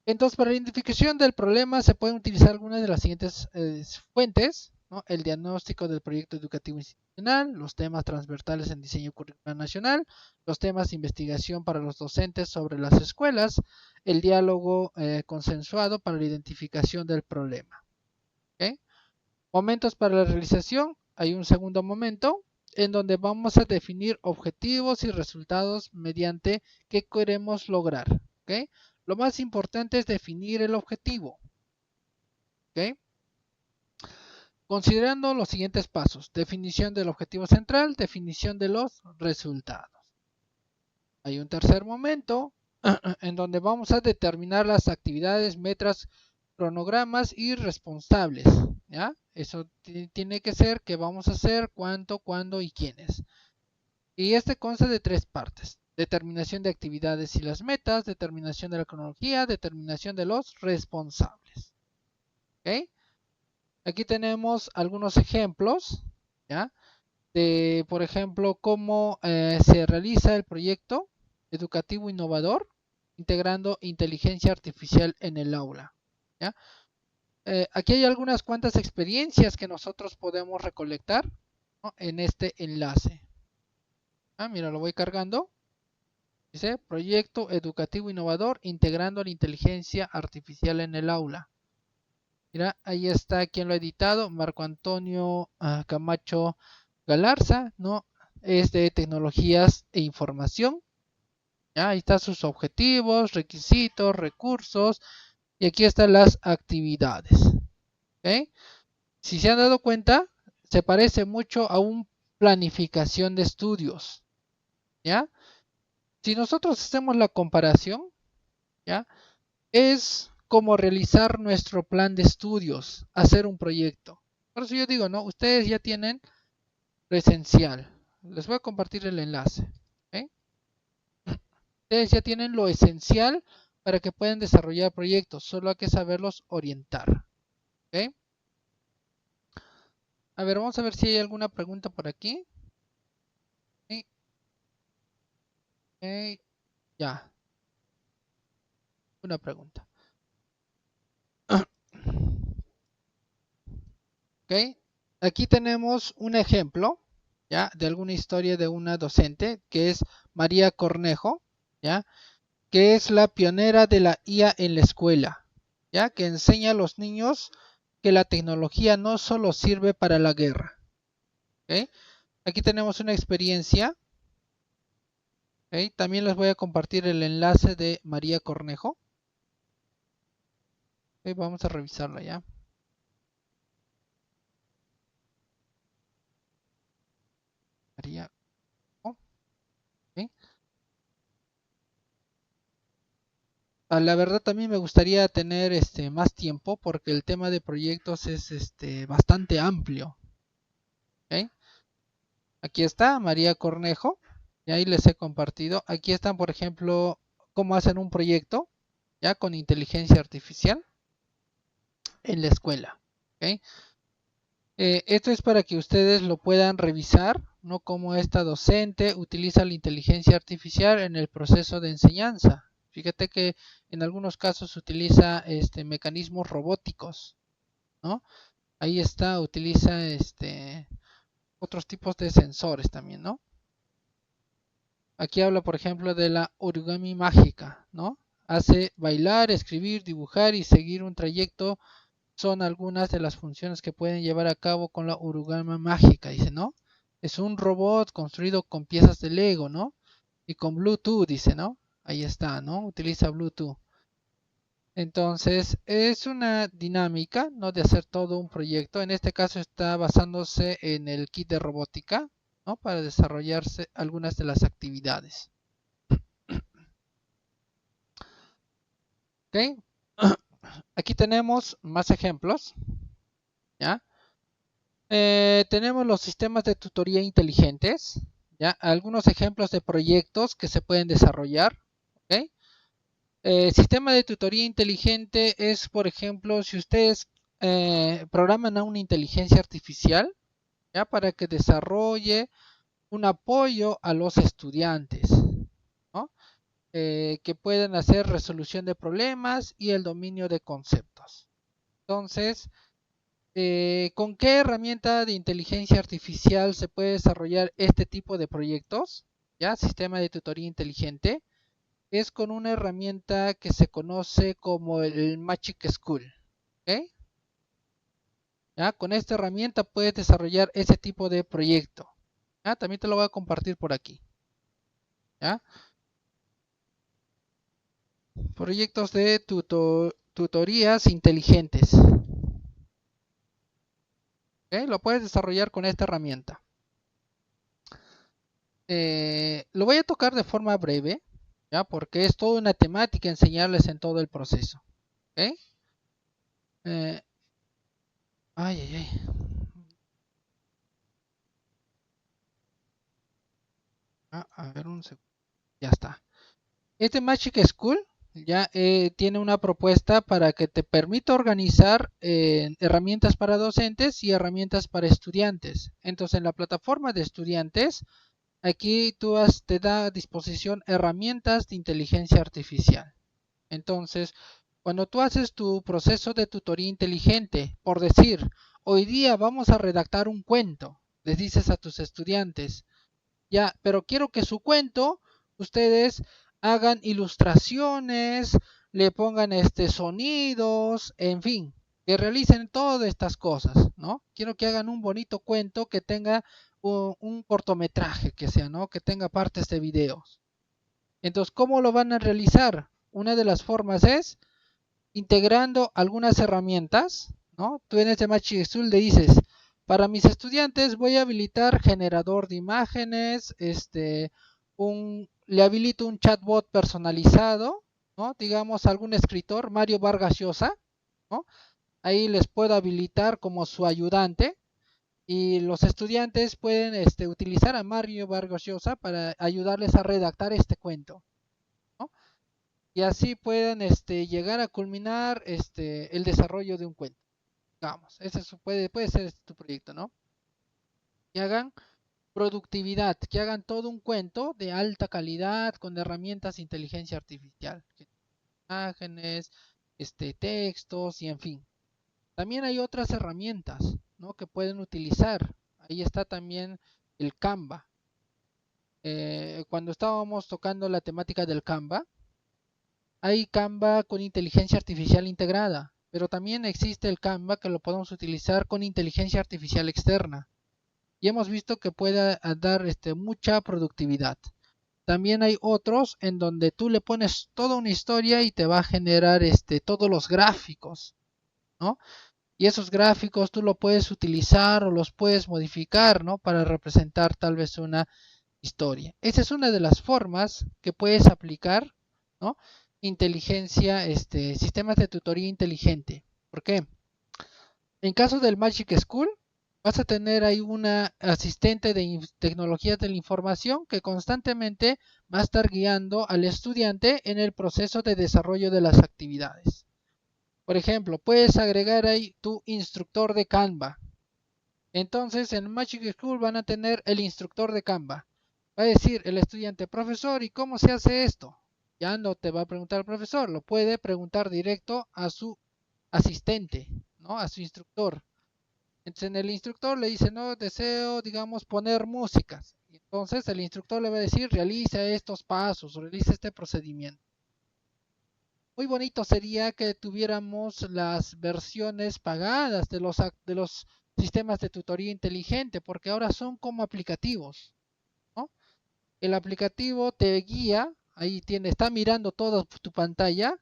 [SPEAKER 2] Entonces, para la identificación del problema se pueden utilizar algunas de las siguientes fuentes, ¿no? El diagnóstico del proyecto educativo institucional, los temas transversales en diseño curricular nacional, los temas de investigación para los docentes sobre las escuelas, el diálogo consensuado para la identificación del problema. ¿Okay? Momentos para la realización, hay un segundo momento en donde vamos a definir objetivos y resultados mediante qué queremos lograr. ¿Okay? Lo más importante es definir el objetivo. ¿Okay? Considerando los siguientes pasos. Definición del objetivo central, definición de los resultados. Hay un tercer momento en donde vamos a determinar las actividades, metas, cronogramas y responsables. ¿Ya? Eso tiene que ser qué vamos a hacer, cuánto, cuándo y quiénes. Y este consta de tres partes. Determinación de actividades y las metas, determinación de la cronología, determinación de los responsables. ¿Okay? Aquí tenemos algunos ejemplos, ¿ya? De, por ejemplo, cómo se realiza el proyecto educativo innovador integrando inteligencia artificial en el aula. ¿Ya? Aquí hay algunas cuantas experiencias que nosotros podemos recolectar, ¿no? En este enlace. Mira, lo voy cargando. Dice, proyecto educativo innovador integrando la inteligencia artificial en el aula. Mira, ahí está quien lo ha editado, Marco Antonio Camacho Galarza, ¿no? Es de tecnologías e información. ¿Ya? Ahí están sus objetivos, requisitos, recursos, y aquí están las actividades. ¿Okay? Si se han dado cuenta, se parece mucho a una planificación de estudios. ¿Ya? Si nosotros hacemos la comparación, ¿ya? Es como realizar nuestro plan de estudios, hacer un proyecto. Por eso yo digo, ¿no? Ustedes ya tienen lo esencial. Les voy a compartir el enlace. ¿Okay? Ustedes ya tienen lo esencial para que puedan desarrollar proyectos. Solo hay que saberlos orientar. ¿Okay? A ver, vamos a ver si hay alguna pregunta por aquí. ¿Okay? Okay. Ya. Una pregunta. ¿Okay? Aquí tenemos un ejemplo, ¿ya? De alguna historia de una docente que es María Cornejo, ¿ya? Que es la pionera de la IA en la escuela, ¿ya? Que enseña a los niños que la tecnología no solo sirve para la guerra. ¿Okay? Aquí tenemos una experiencia. ¿Okay? También les voy a compartir el enlace de María Cornejo. ¿Okay? Vamos a revisarlo ya. María. ¿Okay? La verdad también me gustaría tener más tiempo porque el tema de proyectos es bastante amplio. ¿Okay? Aquí está María Cornejo, y ahí les he compartido. Aquí están, por ejemplo, cómo hacen un proyecto ya con inteligencia artificial en la escuela. ¿Okay? Esto es para que ustedes lo puedan revisar, ¿no? Cómo esta docente utiliza la inteligencia artificial en el proceso de enseñanza. Fíjate que en algunos casos utiliza mecanismos robóticos, ¿no? Ahí está, utiliza otros tipos de sensores también, ¿no? Aquí habla, por ejemplo, de la origami mágica, ¿no? hace bailar, escribir, dibujar y seguir un trayecto. Son algunas de las funciones que pueden llevar a cabo con la origami mágica, dice, ¿no? Es un robot construido con piezas de Lego, ¿no? Y con Bluetooth, dice, ¿no? Ahí está, ¿no? Utiliza Bluetooth. Entonces, es una dinámica, ¿no? De hacer todo un proyecto. En este caso está basándose en el kit de robótica, ¿no? Para desarrollarse algunas de las actividades. ¿Ok? Aquí tenemos más ejemplos, ¿ya? Tenemos los sistemas de tutoría inteligentes, ¿ya? Algunos ejemplos de proyectos que se pueden desarrollar, ¿ok? Sistema de tutoría inteligente es, por ejemplo, si ustedes programan a una inteligencia artificial, ¿ya? Para que desarrolle un apoyo a los estudiantes, ¿no? Que puedan hacer resolución de problemas y el dominio de conceptos. Entonces, ¿con qué herramienta de inteligencia artificial se puede desarrollar este tipo de proyectos? ¿Ya? Sistema de tutoría inteligente. Es con una herramienta que se conoce como el Magic School. ¿Ok? ¿Ya? Con esta herramienta puedes desarrollar ese tipo de proyecto. ¿Ya? También te lo voy a compartir por aquí. ¿Ya? Proyectos de tutorías inteligentes. ¿Ok? Lo puedes desarrollar con esta herramienta. Lo voy a tocar de forma breve, ¿ya? Porque es toda una temática enseñarles en todo el proceso. ¿Ok? Eh, ay, ay, ay. A ver un segundo. Ya está. Este Magic School ya tiene una propuesta para que te permita organizar herramientas para docentes y herramientas para estudiantes. Entonces, en la plataforma de estudiantes, aquí te da a disposición herramientas de inteligencia artificial. Entonces, cuando tú haces tu proceso de tutoría inteligente, por decir, hoy día vamos a redactar un cuento, les dices a tus estudiantes, ya, pero quiero que su cuento ustedes hagan ilustraciones, le pongan sonidos, en fin, que realicen todas estas cosas, ¿no? Quiero que hagan un bonito cuento que tenga un cortometraje, que sea, ¿no? Que tenga partes de videos. Entonces, ¿cómo lo van a realizar? Una de las formas es integrando algunas herramientas, ¿no? Tú en este Magic School le dices, para mis estudiantes voy a habilitar generador de imágenes, le habilito un chatbot personalizado, ¿no? Digamos algún escritor, Mario Vargas Llosa, ¿no? Ahí les puedo habilitar como su ayudante y los estudiantes pueden utilizar a Mario Vargas Llosa para ayudarles a redactar este cuento, ¿no? Y así pueden llegar a culminar el desarrollo de un cuento. Digamos, ese puede ser tu proyecto, ¿no? Que hagan productividad, que hagan todo un cuento de alta calidad con herramientas de inteligencia artificial, imágenes, textos y en fin. También hay otras herramientas, ¿no? Que pueden utilizar. Ahí está también el Canva. Cuando estábamos tocando la temática del Canva, hay Canva con inteligencia artificial integrada, pero también existe el Canva que lo podemos utilizar con inteligencia artificial externa. Y hemos visto que puede dar mucha productividad. También hay otros en donde tú le pones toda una historia y te va a generar todos los gráficos, ¿no? Y esos gráficos tú lo puedes utilizar o los puedes modificar, ¿no? Para representar tal vez una historia. Esa es una de las formas que puedes aplicar, ¿no? Inteligencia, sistemas de tutoría inteligente. ¿Por qué? En caso del Magic School, vas a tener ahí una asistente de tecnologías de la información que constantemente va a estar guiando al estudiante en el proceso de desarrollo de las actividades. Por ejemplo, puedes agregar ahí tu instructor de Canva. Entonces, en Magic School van a tener el instructor de Canva. Va a decir el estudiante, profesor, ¿y cómo se hace esto? Ya no te va a preguntar el profesor, lo puede preguntar directo a su asistente, ¿no? A su instructor. Entonces, en el instructor le dice, no, deseo, digamos, poner músicas. Entonces, el instructor le va a decir, realiza estos pasos, realiza este procedimiento. muy bonito sería que tuviéramos las versiones pagadas de los sistemas de tutoría inteligente, porque ahora son como aplicativos, ¿no? El aplicativo te guía, ahí está mirando toda tu pantalla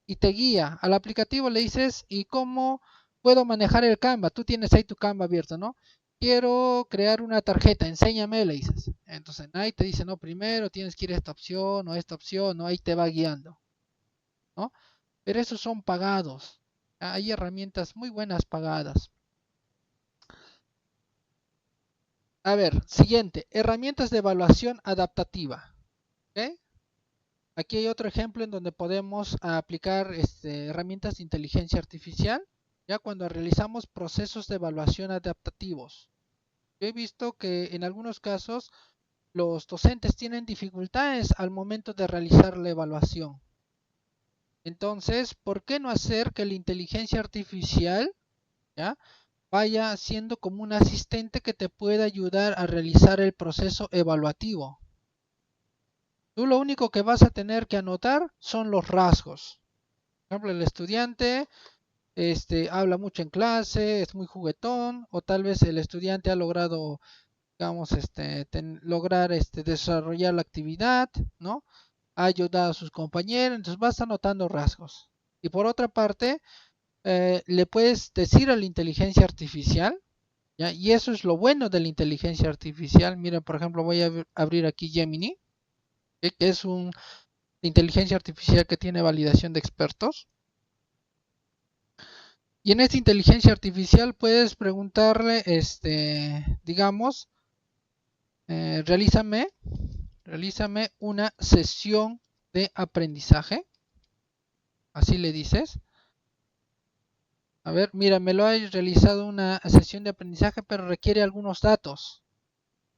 [SPEAKER 2] y te guía. Al aplicativo le dices, ¿y cómo puedo manejar el Canva? Tú tienes ahí tu Canva abierto, ¿no? Quiero crear una tarjeta, enséñame, le dices. Entonces ahí te dice, no, primero tienes que ir a esta opción o esta opción, ¿no? Ahí te va guiando, ¿no? Pero esos son pagados. Hay herramientas muy buenas pagadas. A ver, siguiente, herramientas de evaluación adaptativa. ¿Ok? Aquí hay otro ejemplo en donde podemos aplicar herramientas de inteligencia artificial, ya cuando realizamos procesos de evaluación adaptativos. Yo he visto que en algunos casos los docentes tienen dificultades al momento de realizar la evaluación. Entonces, ¿por qué no hacer que la inteligencia artificial, ¿ya?, vaya siendo como un asistente que te pueda ayudar a realizar el proceso evaluativo? Tú lo único que vas a tener que anotar son los rasgos. Por ejemplo, el estudiante habla mucho en clase, es muy juguetón, o tal vez el estudiante ha logrado, digamos, lograr desarrollar la actividad, ¿no? Ha ayudado a sus compañeros, entonces vas anotando rasgos. Y por otra parte, le puedes decir a la inteligencia artificial, ¿ya? Y eso es lo bueno de la inteligencia artificial. Miren, por ejemplo, voy a abrir aquí Gemini, que es una inteligencia artificial que tiene validación de expertos. Y en esta inteligencia artificial puedes preguntarle, digamos, realízame una sesión de aprendizaje. Así le dices. A ver, mira, me lo ha realizado una sesión de aprendizaje, pero requiere algunos datos,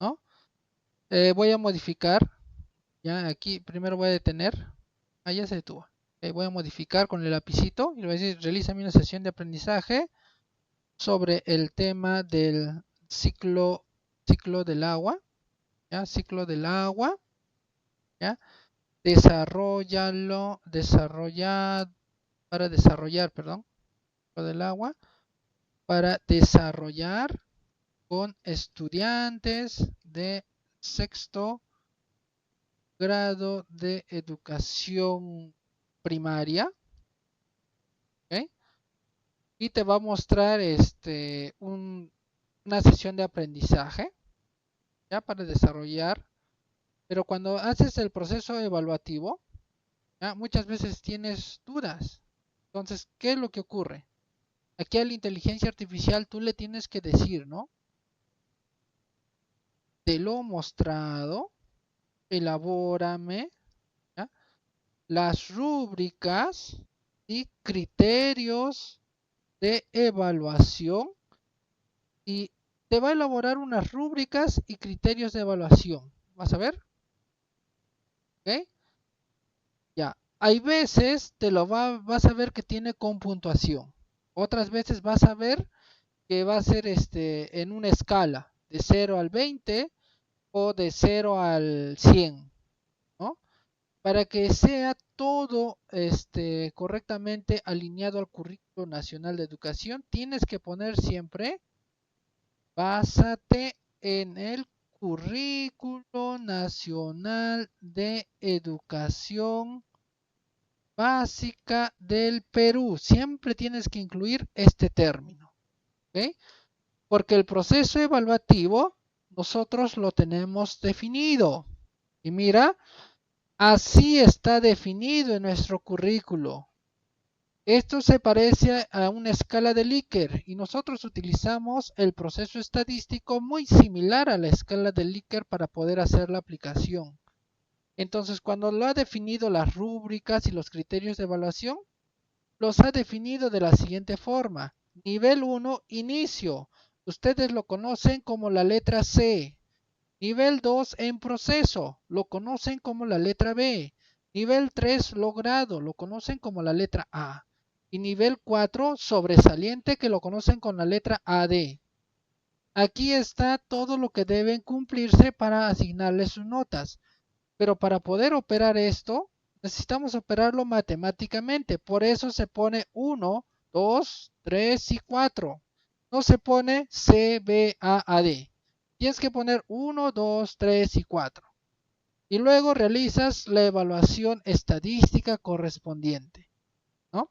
[SPEAKER 2] ¿no? Voy a modificar. Ya, aquí primero voy a detener. Ah, ya se detuvo. Voy a modificar con el lapicito y le voy a decir, realízame una sesión de aprendizaje sobre el tema del ciclo del agua, ¿ya? Ciclo del agua, ¿ya? Perdón, ciclo del agua, para desarrollar con estudiantes de sexto grado de educación primaria, ¿ok? Y te va a mostrar una sesión de aprendizaje, ya, para desarrollar. Pero cuando haces el proceso evaluativo, ¿ya?, muchas veces tienes dudas. Entonces, ¿qué es lo que ocurre? Aquí a la inteligencia artificial tú le tienes que decir, ¿no? Te lo he mostrado, elabórame, ¿ya?, las rúbricas y criterios de evaluación, y te va a elaborar unas rúbricas y criterios de evaluación. ¿Vas a ver? ¿Ok? Ya. Hay veces vas a ver que tiene con puntuación. Otras veces vas a ver que va a ser en una escala de 0 al 20 o de 0 al 100, ¿no? Para que sea todo correctamente alineado al Currículo Nacional de Educación, tienes que poner siempre, básate en el Currículo Nacional de Educación Básica del Perú. Siempre tienes que incluir este término, ¿ok? Porque el proceso evaluativo nosotros lo tenemos definido. Y mira, así está definido en nuestro currículo. Esto se parece a una escala de Likert y nosotros utilizamos el proceso estadístico muy similar a la escala de Likert para poder hacer la aplicación. Entonces, cuando lo ha definido las rúbricas y los criterios de evaluación, los ha definido de la siguiente forma. Nivel 1, inicio. Ustedes lo conocen como la letra C. Nivel 2, en proceso. Lo conocen como la letra B. Nivel 3, logrado. Lo conocen como la letra A. Y nivel 4, sobresaliente, que lo conocen con la letra AD. Aquí está todo lo que deben cumplirse para asignarles sus notas. Pero para poder operar esto, necesitamos operarlo matemáticamente. Por eso se pone 1, 2, 3 y 4. No se pone C, B, A, D. Tienes que poner 1, 2, 3 y 4. Y luego realizas la evaluación estadística correspondiente, ¿no?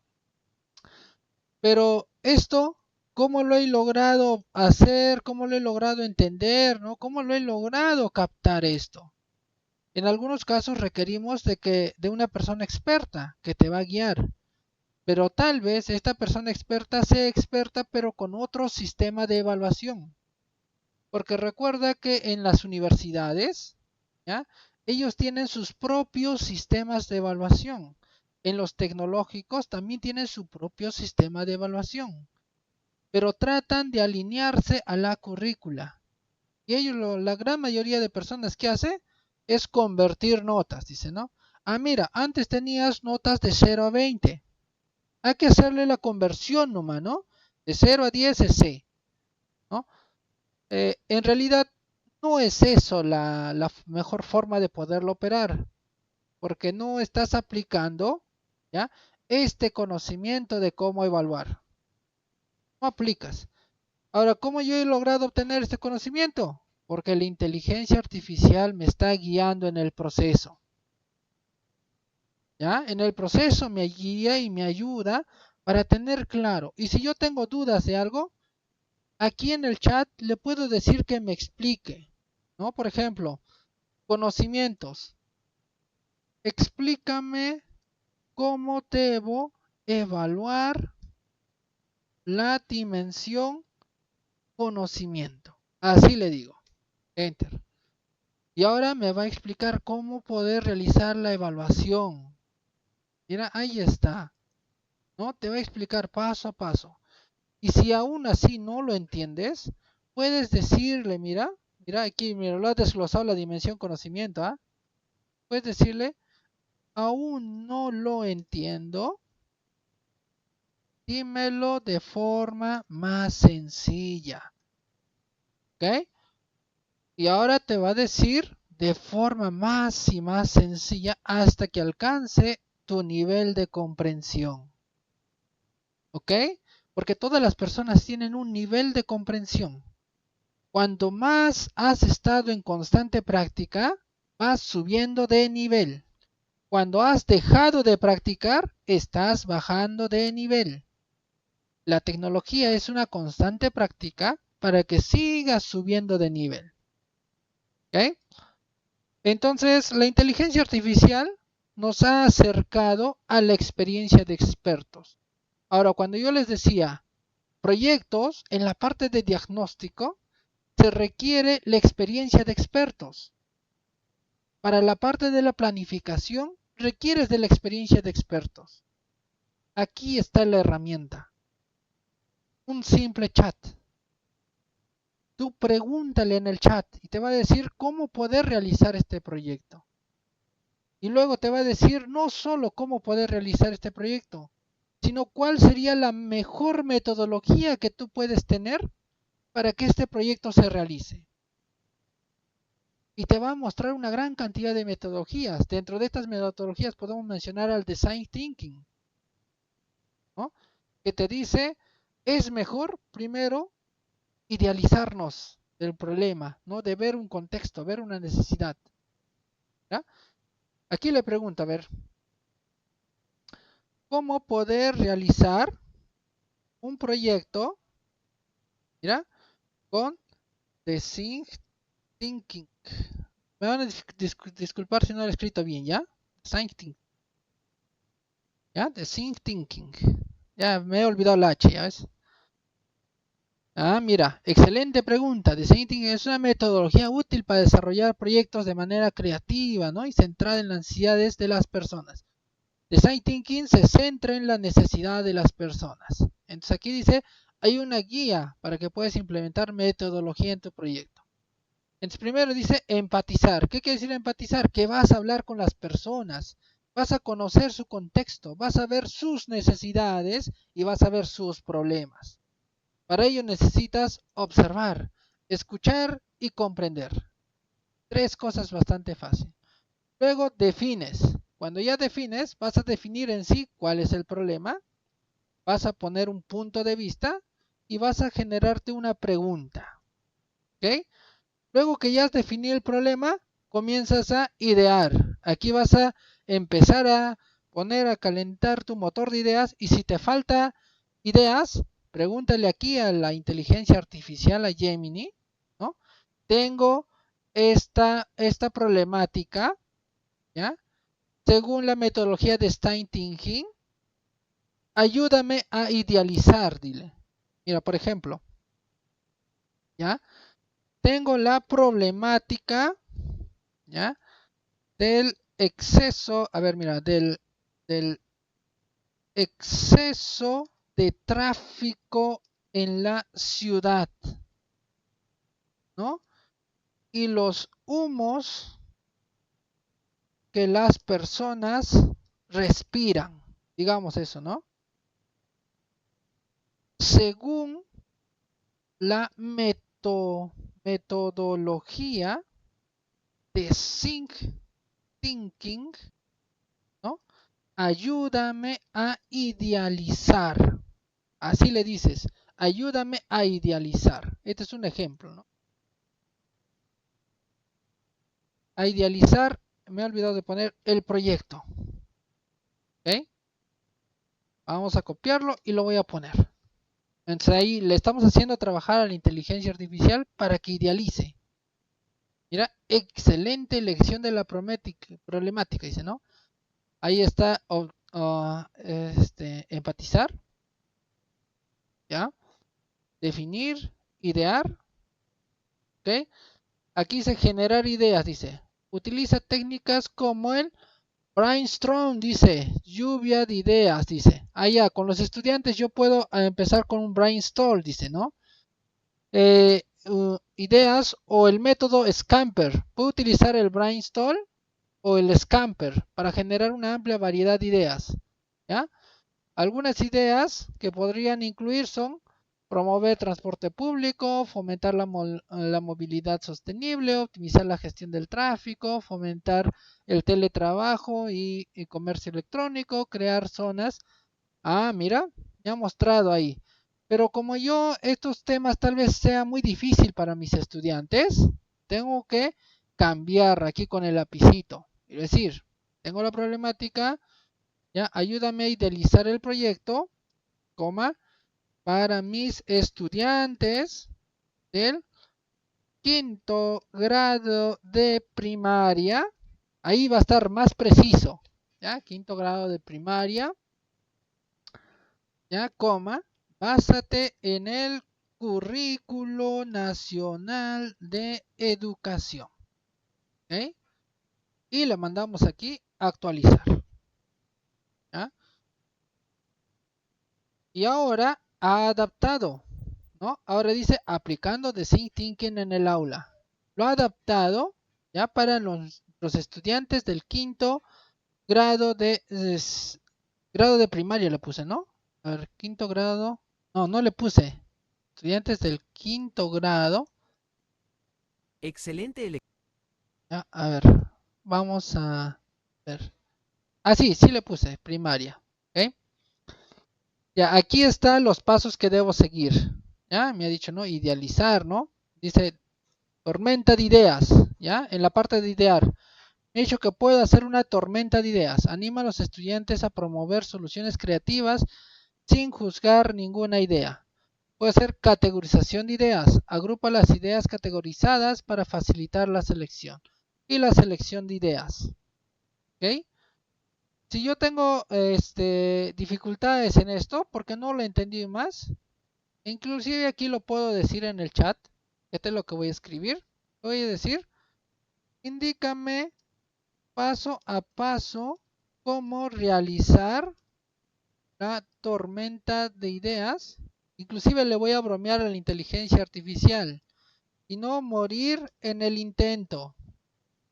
[SPEAKER 2] Pero esto, ¿cómo lo he logrado hacer? ¿Cómo lo he logrado entender? ¿No? ¿Cómo lo he logrado captar esto? En algunos casos requerimos de una persona experta que te va a guiar, pero tal vez esta persona experta sea experta pero con otro sistema de evaluación. Porque recuerda que en las universidades, ¿ya? Ellos tienen sus propios sistemas de evaluación. En los tecnológicos también tienen su propio sistema de evaluación, pero tratan de alinearse a la currícula. Y ellos, la gran mayoría de personas que hace es convertir notas, dice, ¿no? Ah, mira, antes tenías notas de 0 a 20. Hay que hacerle la conversión nomás, ¿no? De 0 a 10 es C, ¿no? En realidad no es eso la mejor forma de poderlo operar, porque no estás aplicando, ¿ya? Este conocimiento de cómo evaluar. No aplicas. Ahora, ¿cómo yo he logrado obtener este conocimiento? Porque la inteligencia artificial me está guiando en el proceso. ¿Ya? En el proceso me guía y me ayuda para tener claro. Y si yo tengo dudas de algo, aquí en el chat le puedo decir que me explique, ¿no? Por ejemplo, conocimientos. Explícame cómo debo evaluar la dimensión conocimiento. Así le digo. Enter. Y ahora me va a explicar cómo poder realizar la evaluación. Mira, ahí está, ¿no? Te va a explicar paso a paso. Y si aún así no lo entiendes, puedes decirle, mira, mira aquí, mira, lo ha desglosado la dimensión conocimiento, ¿ah? Puedes decirle, aún no lo entiendo, dímelo de forma más sencilla, ¿ok? Y ahora te va a decir de forma más y más sencilla hasta que alcance tu nivel de comprensión. ¿Ok? Porque todas las personas tienen un nivel de comprensión. Cuanto más has estado en constante práctica, vas subiendo de nivel. Cuando has dejado de practicar, estás bajando de nivel. La tecnología es una constante práctica para que sigas subiendo de nivel. ¿Ok? Entonces, la inteligencia artificial nos ha acercado a la experiencia de expertos. Ahora, cuando yo les decía proyectos, en la parte de diagnóstico, se requiere la experiencia de expertos. Para la parte de la planificación, requieres de la experiencia de expertos. Aquí está la herramienta. Un simple chat. Tú pregúntale en el chat y te va a decir cómo poder realizar este proyecto. Y luego te va a decir no solo cómo poder realizar este proyecto, sino cuál sería la mejor metodología que tú puedes tener para que este proyecto se realice. Y te va a mostrar una gran cantidad de metodologías. Dentro de estas metodologías podemos mencionar al Design Thinking, ¿no? Que te dice, es mejor primero idealizarnos del problema, ¿no? De ver un contexto, ver una necesidad. ¿Ya? Aquí le pregunto, a ver, ¿cómo poder realizar un proyecto, mira, con Design Thinking? Me van a disculpar si no lo he escrito bien, ¿ya? Design Thinking. ¿Ya? Design Thinking. Ya me he olvidado la H, ¿ya ves? Ah, mira, excelente pregunta. Design Thinking es una metodología útil para desarrollar proyectos de manera creativa, ¿no? Y centrada en las necesidades de las personas. Design Thinking se centra en la necesidad de las personas. Entonces aquí dice, hay una guía para que puedas implementar metodología en tu proyecto. Entonces primero dice empatizar. ¿Qué quiere decir empatizar? Que vas a hablar con las personas, vas a conocer su contexto, vas a ver sus necesidades y vas a ver sus problemas. Para ello necesitas observar, escuchar y comprender. Tres cosas bastante fáciles. Luego defines. Cuando ya defines, vas a definir en sí cuál es el problema, vas a poner un punto de vista y vas a generarte una pregunta. ¿Ok? Luego que ya has definido el problema, comienzas a idear. Aquí vas a empezar a poner a calentar tu motor de ideas y si te falta ideas, pregúntale aquí a la inteligencia artificial, a Gemini, ¿no? Tengo esta problemática, ¿ya? Según la metodología de Stein Thinking, ayúdame a idealizar, dile. Mira, por ejemplo, ¿ya? Tengo la problemática, ¿ya? Del exceso, a ver, mira, del exceso de tráfico en la ciudad, ¿no? Y los humos que las personas respiran, digamos eso, ¿no? Según la metodología de Think Thinking, ¿no? Ayúdame a idealizar. Así le dices, ayúdame a idealizar. Este es un ejemplo, ¿no? A idealizar, me he olvidado de poner el proyecto. ¿Ok? Vamos a copiarlo y lo voy a poner. Entonces ahí le estamos haciendo trabajar a la inteligencia artificial para que idealice. Mira, excelente elección de la problemática, dice, ¿no? Ahí está empatizar, ¿ya? Definir, idear, ¿ok? Aquí dice generar ideas, dice. Utiliza técnicas como el brainstorm, dice. Lluvia de ideas, dice. Allá, con los estudiantes yo puedo empezar con un brainstorm, dice, ¿no? Ideas o el método Scamper. Puedo utilizar el brainstorm o el Scamper para generar una amplia variedad de ideas, ¿ya? Algunas ideas que podrían incluir son promover transporte público, fomentar la movilidad sostenible, optimizar la gestión del tráfico, fomentar el teletrabajo y comercio electrónico, crear zonas. Ah, mira, me ha mostrado ahí. Pero como yo estos temas tal vez sea muy difícil para mis estudiantes, tengo que cambiar aquí con el lapicito. Es decir, tengo la problemática, ya, ayúdame a idealizar el proyecto, coma, para mis estudiantes del quinto grado de primaria. Ahí va a estar más preciso, ya, quinto grado de primaria, ya, coma, básate en el currículo nacional de educación, ¿ok? Y le mandamos aquí a actualizar, ¿ya? Y ahora ha adaptado, ¿no? Ahora dice aplicando Design Thinking en el aula. Lo ha adaptado ya para los estudiantes del quinto grado grado de primaria le puse, ¿no? A ver, quinto grado. No, no le puse. Estudiantes del quinto grado.
[SPEAKER 3] Excelente
[SPEAKER 2] Ya, a ver, vamos a ver. Ah, sí, sí le puse, primaria. ¿Ok? Ya, aquí están los pasos que debo seguir. Ya, me ha dicho, ¿no? Idealizar, ¿no? Dice, tormenta de ideas, ¿ya? En la parte de idear. Me ha dicho que puedo hacer una tormenta de ideas. Anima a los estudiantes a promover soluciones creativas sin juzgar ninguna idea. Puede ser categorización de ideas. Agrupa las ideas categorizadas para facilitar la selección. Y la selección de ideas. ¿Ok? Si yo tengo dificultades en esto, porque no lo entendí más, inclusive aquí lo puedo decir en el chat. Este es lo que voy a escribir. Voy a decir, indícame paso a paso cómo realizar la tormenta de ideas. Inclusive le voy a bromear a la inteligencia artificial y no morir en el intento.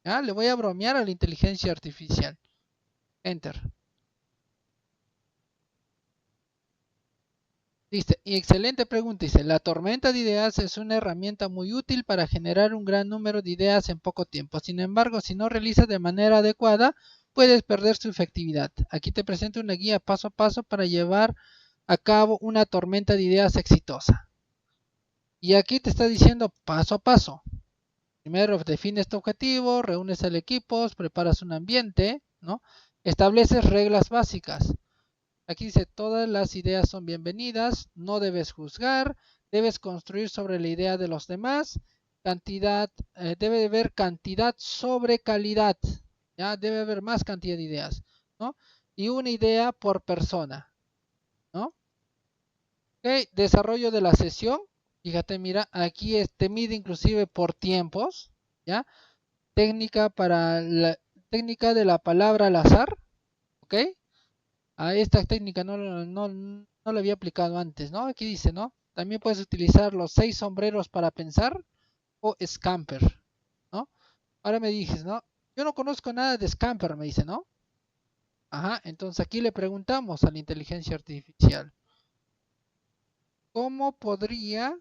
[SPEAKER 2] ¿Ya? Le voy a bromear a la inteligencia artificial. Enter. Dice, y excelente pregunta, dice, la tormenta de ideas es una herramienta muy útil para generar un gran número de ideas en poco tiempo. Sin embargo, si no realiza de manera adecuada, puedes perder su efectividad. Aquí te presento una guía paso a paso para llevar a cabo una tormenta de ideas exitosa. Y aquí te está diciendo paso a paso. Primero defines tu objetivo, reúnes al equipo, preparas un ambiente, ¿no? Estableces reglas básicas. Aquí dice, todas las ideas son bienvenidas, no debes juzgar, debes construir sobre la idea de los demás, debe haber cantidad sobre calidad, ¿ya? Debe haber más cantidad de ideas, ¿no? Y una idea por persona, ¿no? Ok, desarrollo de la sesión, fíjate, mira, aquí te mide inclusive por tiempos, ¿ya? Técnica de la palabra al azar, ¿ok? A esta técnica no la había aplicado antes, ¿no? Aquí dice, ¿no? También puedes utilizar los 6 sombreros para pensar o Scamper, ¿no? Ahora me dices, ¿no? Yo no conozco nada de Scamper, me dice, ¿no? Ajá, entonces aquí le preguntamos a la inteligencia artificial, ¿cómo podría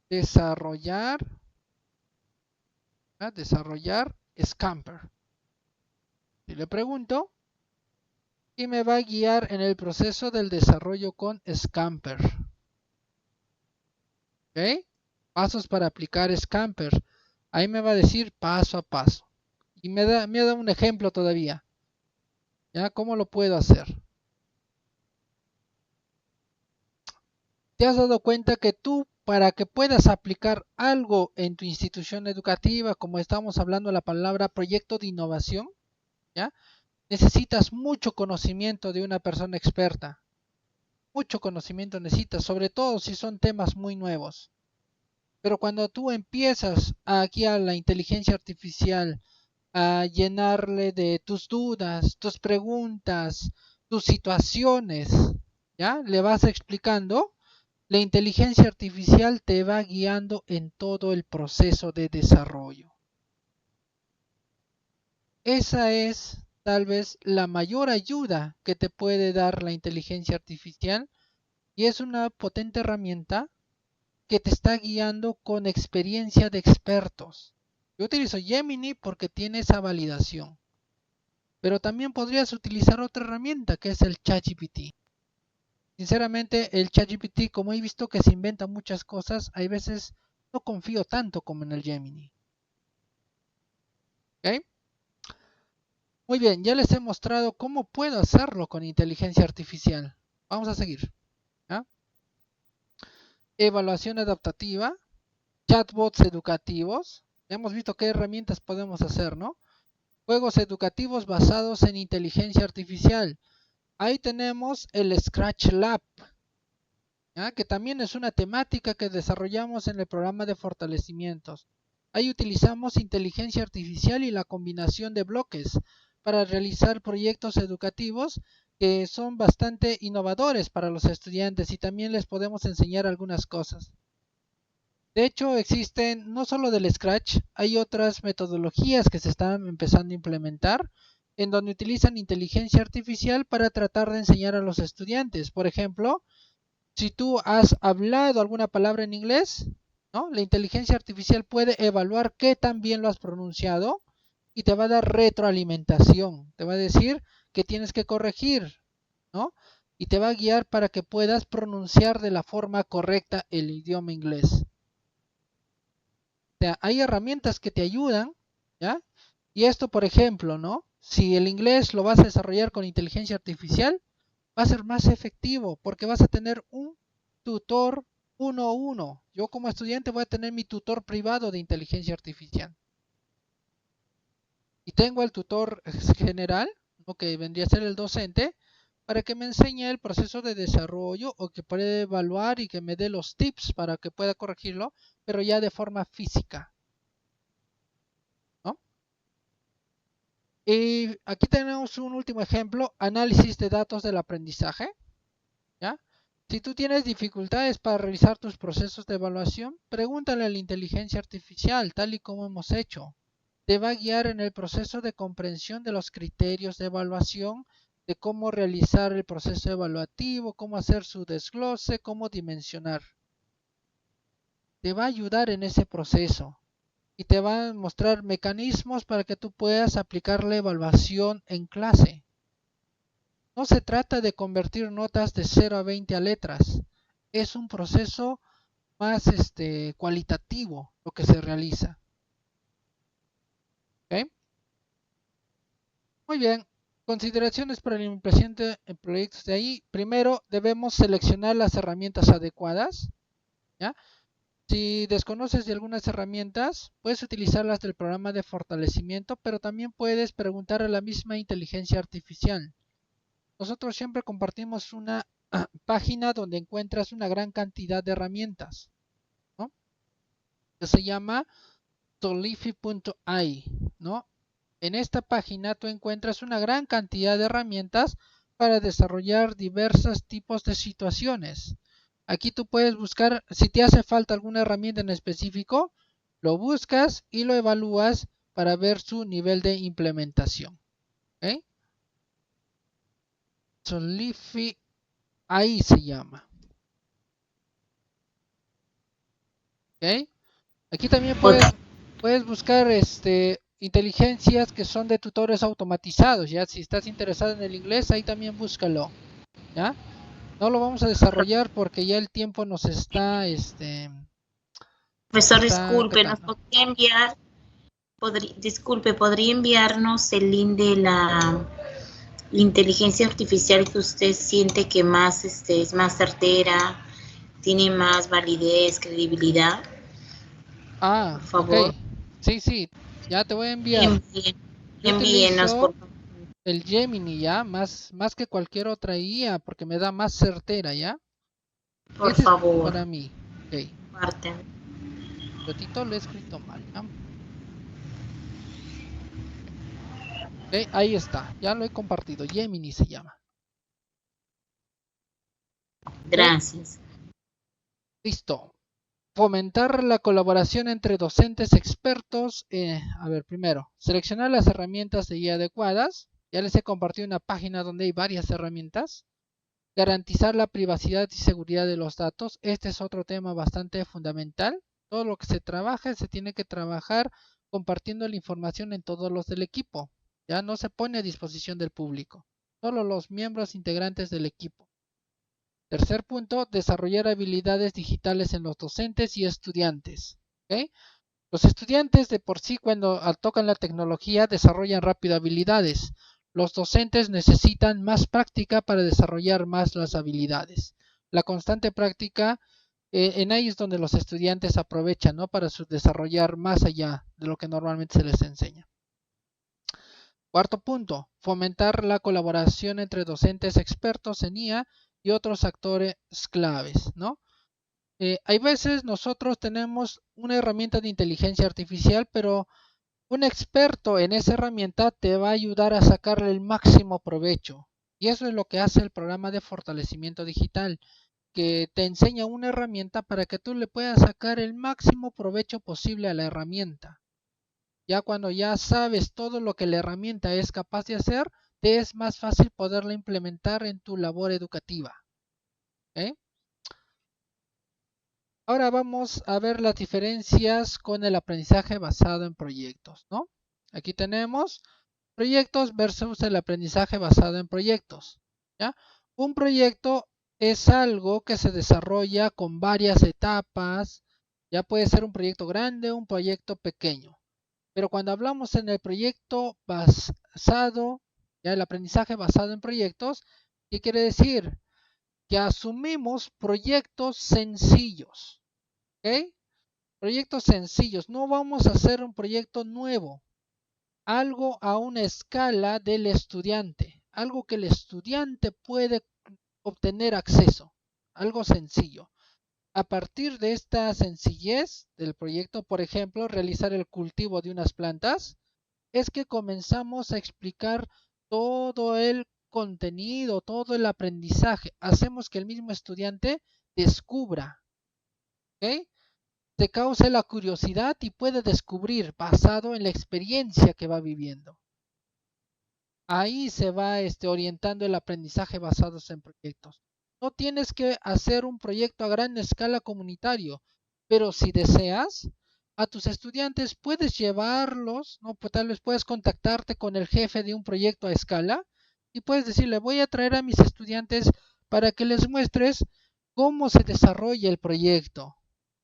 [SPEAKER 2] desarrollar, desarrollar Scamper? Si le pregunto, y me va a guiar en el proceso del desarrollo con Scamper. ¿Ok? Pasos para aplicar Scamper. Ahí me va a decir paso a paso. Y me ha dado un ejemplo todavía. ¿Ya? ¿Cómo lo puedo hacer? ¿Te has dado cuenta que tú, para que puedas aplicar algo en tu institución educativa, como estamos hablando de la palabra proyecto de innovación, ¿ya? Necesitas mucho conocimiento de una persona experta. Mucho conocimiento necesitas, sobre todo si son temas muy nuevos. Pero cuando tú empiezas aquí a la inteligencia artificial a llenarle de tus dudas, tus preguntas, tus situaciones, ¿ya? Le vas explicando, la inteligencia artificial te va guiando en todo el proceso de desarrollo. Esa es tal vez la mayor ayuda que te puede dar la inteligencia artificial y es una potente herramienta que te está guiando con experiencia de expertos. Yo utilizo Gemini porque tiene esa validación, pero también podrías utilizar otra herramienta que es el ChatGPT. Sinceramente, el ChatGPT, como he visto que se inventa muchas cosas, hay veces no confío tanto como en el Gemini. ¿Ok? Muy bien, ya les he mostrado cómo puedo hacerlo con inteligencia artificial. Vamos a seguir. ¿Ya? Evaluación adaptativa, chatbots educativos. Ya hemos visto qué herramientas podemos hacer, ¿no? Juegos educativos basados en inteligencia artificial. Ahí tenemos el Scratch Lab, ¿ya? Que también es una temática que desarrollamos en el programa de fortalecimientos. Ahí utilizamos inteligencia artificial y la combinación de bloques para realizar proyectos educativos que son bastante innovadores para los estudiantes y también les podemos enseñar algunas cosas. De hecho, existen no solo del Scratch, hay otras metodologías que se están empezando a implementar en donde utilizan inteligencia artificial para tratar de enseñar a los estudiantes. Por ejemplo, si tú has hablado alguna palabra en inglés, ¿no? La inteligencia artificial puede evaluar qué tan bien lo has pronunciado y te va a dar retroalimentación. Te va a decir que tienes que corregir, ¿no? Y te va a guiar para que puedas pronunciar de la forma correcta el idioma inglés. O sea, hay herramientas que te ayudan, ¿ya? Y esto, por ejemplo, ¿no? Si el inglés lo vas a desarrollar con inteligencia artificial, va a ser más efectivo porque vas a tener un tutor uno a uno. Yo como estudiante voy a tener mi tutor privado de inteligencia artificial. Y tengo el tutor general, ¿no? Que vendría a ser el docente, para que me enseñe el proceso de desarrollo o que pueda evaluar y que me dé los tips para que pueda corregirlo, pero ya de forma física, ¿no? Y aquí tenemos un último ejemplo, análisis de datos del aprendizaje, ¿ya? Si tú tienes dificultades para realizar tus procesos de evaluación, pregúntale a la inteligencia artificial, tal y como hemos hecho. Te va a guiar en el proceso de comprensión de los criterios de evaluación, de cómo realizar el proceso evaluativo, cómo hacer su desglose, cómo dimensionar. Te va a ayudar en ese proceso. y te va a mostrar mecanismos para que tú puedas aplicar la evaluación en clase. No se trata de convertir notas de 0 a 20 a letras. Es un proceso más cualitativo lo que se realiza. ¿Okay? Muy bien. Consideraciones para la implementación de proyectos de ahí. Primero, debemos seleccionar las herramientas adecuadas. ¿Ya? Si desconoces de algunas herramientas, puedes utilizarlas del programa de fortalecimiento, pero también puedes preguntar a la misma inteligencia artificial. Nosotros siempre compartimos una página donde encuentras una gran cantidad de herramientas, ¿no? Que se llama solifi.ai, ¿no? En esta página tú encuentras una gran cantidad de herramientas para desarrollar diversos tipos de situaciones. Aquí tú puedes buscar, si te hace falta alguna herramienta en específico, lo buscas y lo evalúas para ver su nivel de implementación. ¿Okay? Solifi, ahí se llama. ¿Okay? Aquí también puedes buscar inteligencias que son de tutores automatizados. Ya si estás interesado en el inglés, ahí también búscalo. ¿Ya? No lo vamos a desarrollar porque ya el tiempo nos está
[SPEAKER 3] Profesor, disculpe, ¿nos
[SPEAKER 2] petando.
[SPEAKER 3] podría enviar, podría enviarnos el link de la inteligencia artificial que usted siente que más es más certera, tiene más validez, credibilidad? Por
[SPEAKER 2] Ok.
[SPEAKER 3] favor,
[SPEAKER 2] Sí, ya te voy a enviar. Yo
[SPEAKER 3] envíenos,
[SPEAKER 2] utilizo
[SPEAKER 3] por favor.
[SPEAKER 2] el Gemini, ya, más que cualquier otra IA, porque me da más certera, ya.
[SPEAKER 3] Por
[SPEAKER 2] Este es
[SPEAKER 3] favor,
[SPEAKER 2] para mí. Ok.
[SPEAKER 3] comparten.
[SPEAKER 2] Ratito lo he escrito mal, ¿ya? Ok, ahí está. Ya lo he compartido. Gemini se llama. Ok,
[SPEAKER 3] Gracias.
[SPEAKER 2] listo. Fomentar la colaboración entre docentes expertos. A ver, primero, seleccionar las herramientas de guía adecuadas. Ya les he compartido una página donde hay varias herramientas. Garantizar la privacidad y seguridad de los datos. Este es otro tema bastante fundamental. Todo lo que se trabaja se tiene que trabajar compartiendo la información en todos los del equipo. Ya no se pone a disposición del público. Solo los miembros integrantes del equipo. Tercer punto, desarrollar habilidades digitales en los docentes y estudiantes. ¿Okay? Los estudiantes de por sí cuando tocan la tecnología desarrollan rápido habilidades. Los docentes necesitan más práctica para desarrollar más las habilidades. La constante práctica, en ahí es donde los estudiantes aprovechan, ¿no? Para desarrollar más allá de lo que normalmente se les enseña. Cuarto punto, fomentar la colaboración entre docentes expertos en IA y otros actores claves, ¿no? Hay veces nosotros tenemos una herramienta de inteligencia artificial, pero un experto en esa herramienta te va a ayudar a sacarle el máximo provecho. Y eso es lo que hace el programa de fortalecimiento digital, que te enseña una herramienta para que tú le puedas sacar el máximo provecho posible a la herramienta. Ya cuando ya sabes todo lo que la herramienta es capaz de hacer, te es más fácil poderla implementar en tu labor educativa. ¿Eh? Ahora vamos a ver las diferencias con el aprendizaje basado en proyectos, ¿no? Aquí tenemos proyectos versus el aprendizaje basado en proyectos, ¿ya? Un proyecto es algo que se desarrolla con varias etapas, ya puede ser un proyecto grande o un proyecto pequeño. Pero cuando hablamos en el proyecto basado, ya el aprendizaje basado en proyectos, ¿qué quiere decir? Que asumimos proyectos sencillos, ¿ok? Proyectos sencillos, no vamos a hacer un proyecto nuevo, algo a una escala del estudiante, algo que el estudiante puede obtener acceso, algo sencillo. A partir de esta sencillez del proyecto, por ejemplo, realizar el cultivo de unas plantas, es que comenzamos a explicar todo el contenido, todo el aprendizaje. Hacemos que el mismo estudiante descubra, ¿ok? Se cause la curiosidad y puede descubrir basado en la experiencia que va viviendo. Ahí se va orientando el aprendizaje basado en proyectos. No tienes que hacer un proyecto a gran escala comunitario, pero si deseas, a tus estudiantes puedes llevarlos, ¿no? Pues tal vez puedes contactarte con el jefe de un proyecto a escala y puedes decirle, voy a traer a mis estudiantes para que les muestres cómo se desarrolla el proyecto,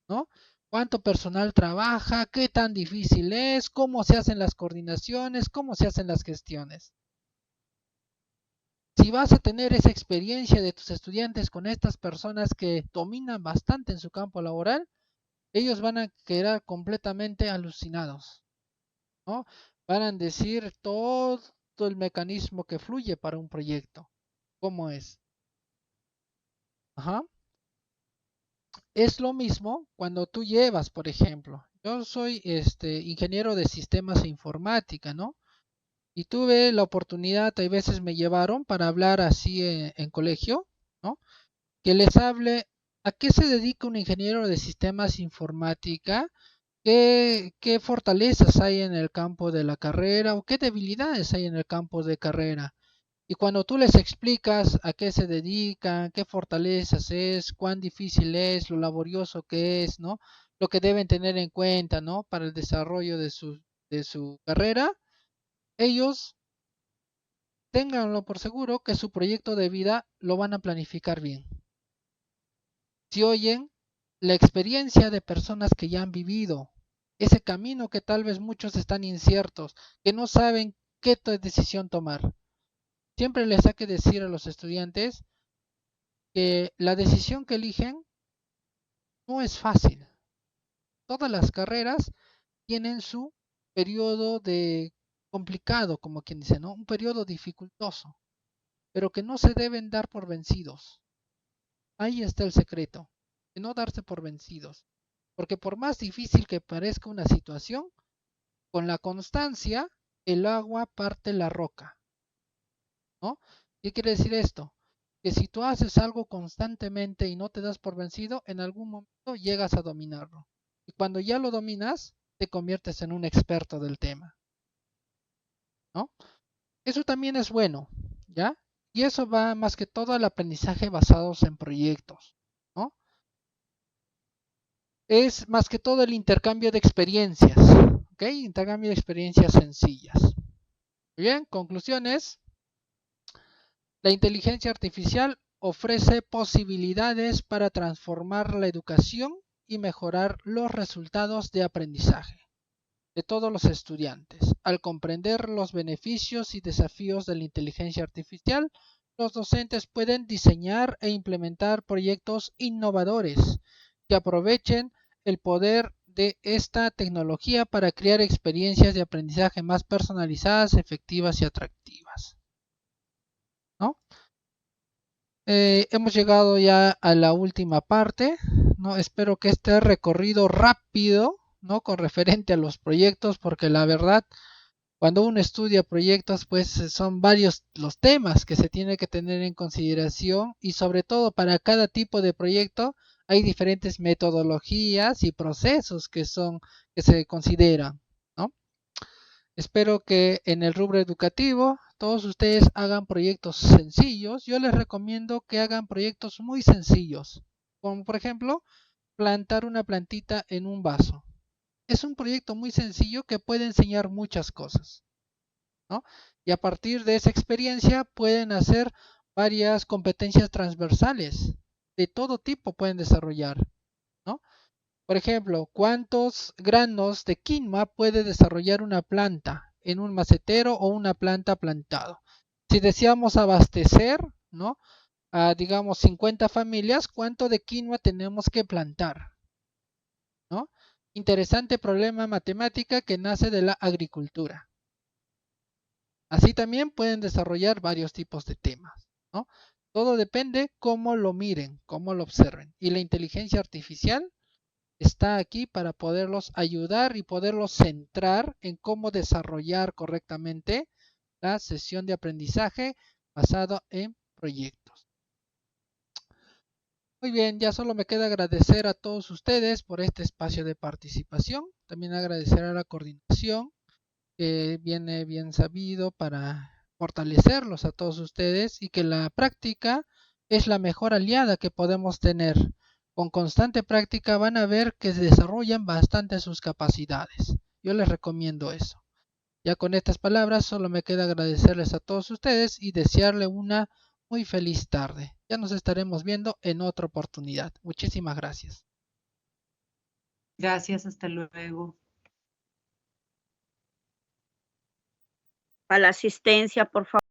[SPEAKER 2] ¿no? Cuánto personal trabaja, qué tan difícil es, cómo se hacen las coordinaciones, cómo se hacen las gestiones. Si vas a tener esa experiencia de tus estudiantes con estas personas que dominan bastante en su campo laboral, ellos van a quedar completamente alucinados, ¿no? Van a decir todo el mecanismo que fluye para un proyecto, cómo es. Ajá. Es lo mismo cuando tú llevas, por ejemplo, yo soy ingeniero de sistemas e informática, ¿no? Y tuve la oportunidad, a veces me llevaron para hablar así en colegio, ¿no? Que les hable a qué se dedica un ingeniero de sistemas informática, qué fortalezas hay en el campo de la carrera o qué debilidades hay en el campo de carrera. Y cuando tú les explicas a qué se dedican, qué fortalezas es, cuán difícil es, lo laborioso que es, ¿no? Lo que deben tener en cuenta, ¿no? Para el desarrollo de su carrera, ellos ténganlo por seguro que su proyecto de vida lo van a planificar bien. Si oyen la experiencia de personas que ya han vivido ese camino que tal vez muchos están inciertos, que no saben qué decisión tomar. Siempre les hay que decir a los estudiantes que la decisión que eligen no es fácil. Todas las carreras tienen su periodo de complicado, como quien dice, ¿no? Un periodo dificultoso, pero que no se deben dar por vencidos. Ahí está el secreto, de no darse por vencidos. Porque por más difícil que parezca una situación, con la constancia, el agua parte la roca, ¿no? ¿Qué quiere decir esto? Que si tú haces algo constantemente y no te das por vencido, en algún momento llegas a dominarlo. Y cuando ya lo dominas, te conviertes en un experto del tema, ¿no? Eso también es bueno, ¿ya? Y eso va más que todo al aprendizaje basados en proyectos, ¿no? Es más que todo el intercambio de experiencias, ¿ok? Intercambio de experiencias sencillas. Muy bien, conclusiones. La inteligencia artificial ofrece posibilidades para transformar la educación y mejorar los resultados de aprendizaje de todos los estudiantes. Al comprender los beneficios y desafíos de la inteligencia artificial, los docentes pueden diseñar e implementar proyectos innovadores que aprovechen el poder de esta tecnología para crear experiencias de aprendizaje más personalizadas, efectivas y atractivas, ¿no? Hemos llegado ya a la última parte, ¿no? Espero que este recorrido rápido, ¿no? Con referente a los proyectos, porque la verdad, cuando uno estudia proyectos, pues son varios los temas que se tiene que tener en consideración y sobre todo para cada tipo de proyecto hay diferentes metodologías y procesos que se consideran, ¿no? Espero que en el rubro educativo todos ustedes hagan proyectos sencillos. Yo les recomiendo que hagan proyectos muy sencillos, como por ejemplo plantar una plantita en un vaso. Es un proyecto muy sencillo que puede enseñar muchas cosas, ¿no? Y a partir de esa experiencia pueden hacer varias competencias transversales de todo tipo pueden desarrollar, ¿no? Por ejemplo, ¿cuántos granos de quinoa puede desarrollar una planta en un macetero o una planta plantado? Si deseamos abastecer, ¿no? A digamos 50 familias, ¿cuánto de quinoa tenemos que plantar? ¿No? Interesante problema matemática que nace de la agricultura. Así también pueden desarrollar varios tipos de temas, ¿no? Todo depende cómo lo miren, cómo lo observen. Y la inteligencia artificial está aquí para poderlos ayudar y poderlos centrar en cómo desarrollar correctamente la sesión de aprendizaje basado en proyectos. Muy bien, ya solo me queda agradecer a todos ustedes por este espacio de participación. También agradecer a la coordinación que viene bien sabido para fortalecerlos a todos ustedes y que la práctica es la mejor aliada que podemos tener. Con constante práctica van a ver que se desarrollan bastante sus capacidades. Yo les recomiendo eso. Ya con estas palabras solo me queda agradecerles a todos ustedes y desearle una muy feliz tarde. Ya nos estaremos viendo en otra oportunidad. Muchísimas gracias.
[SPEAKER 4] Gracias, hasta luego.
[SPEAKER 1] A la asistencia, por favor.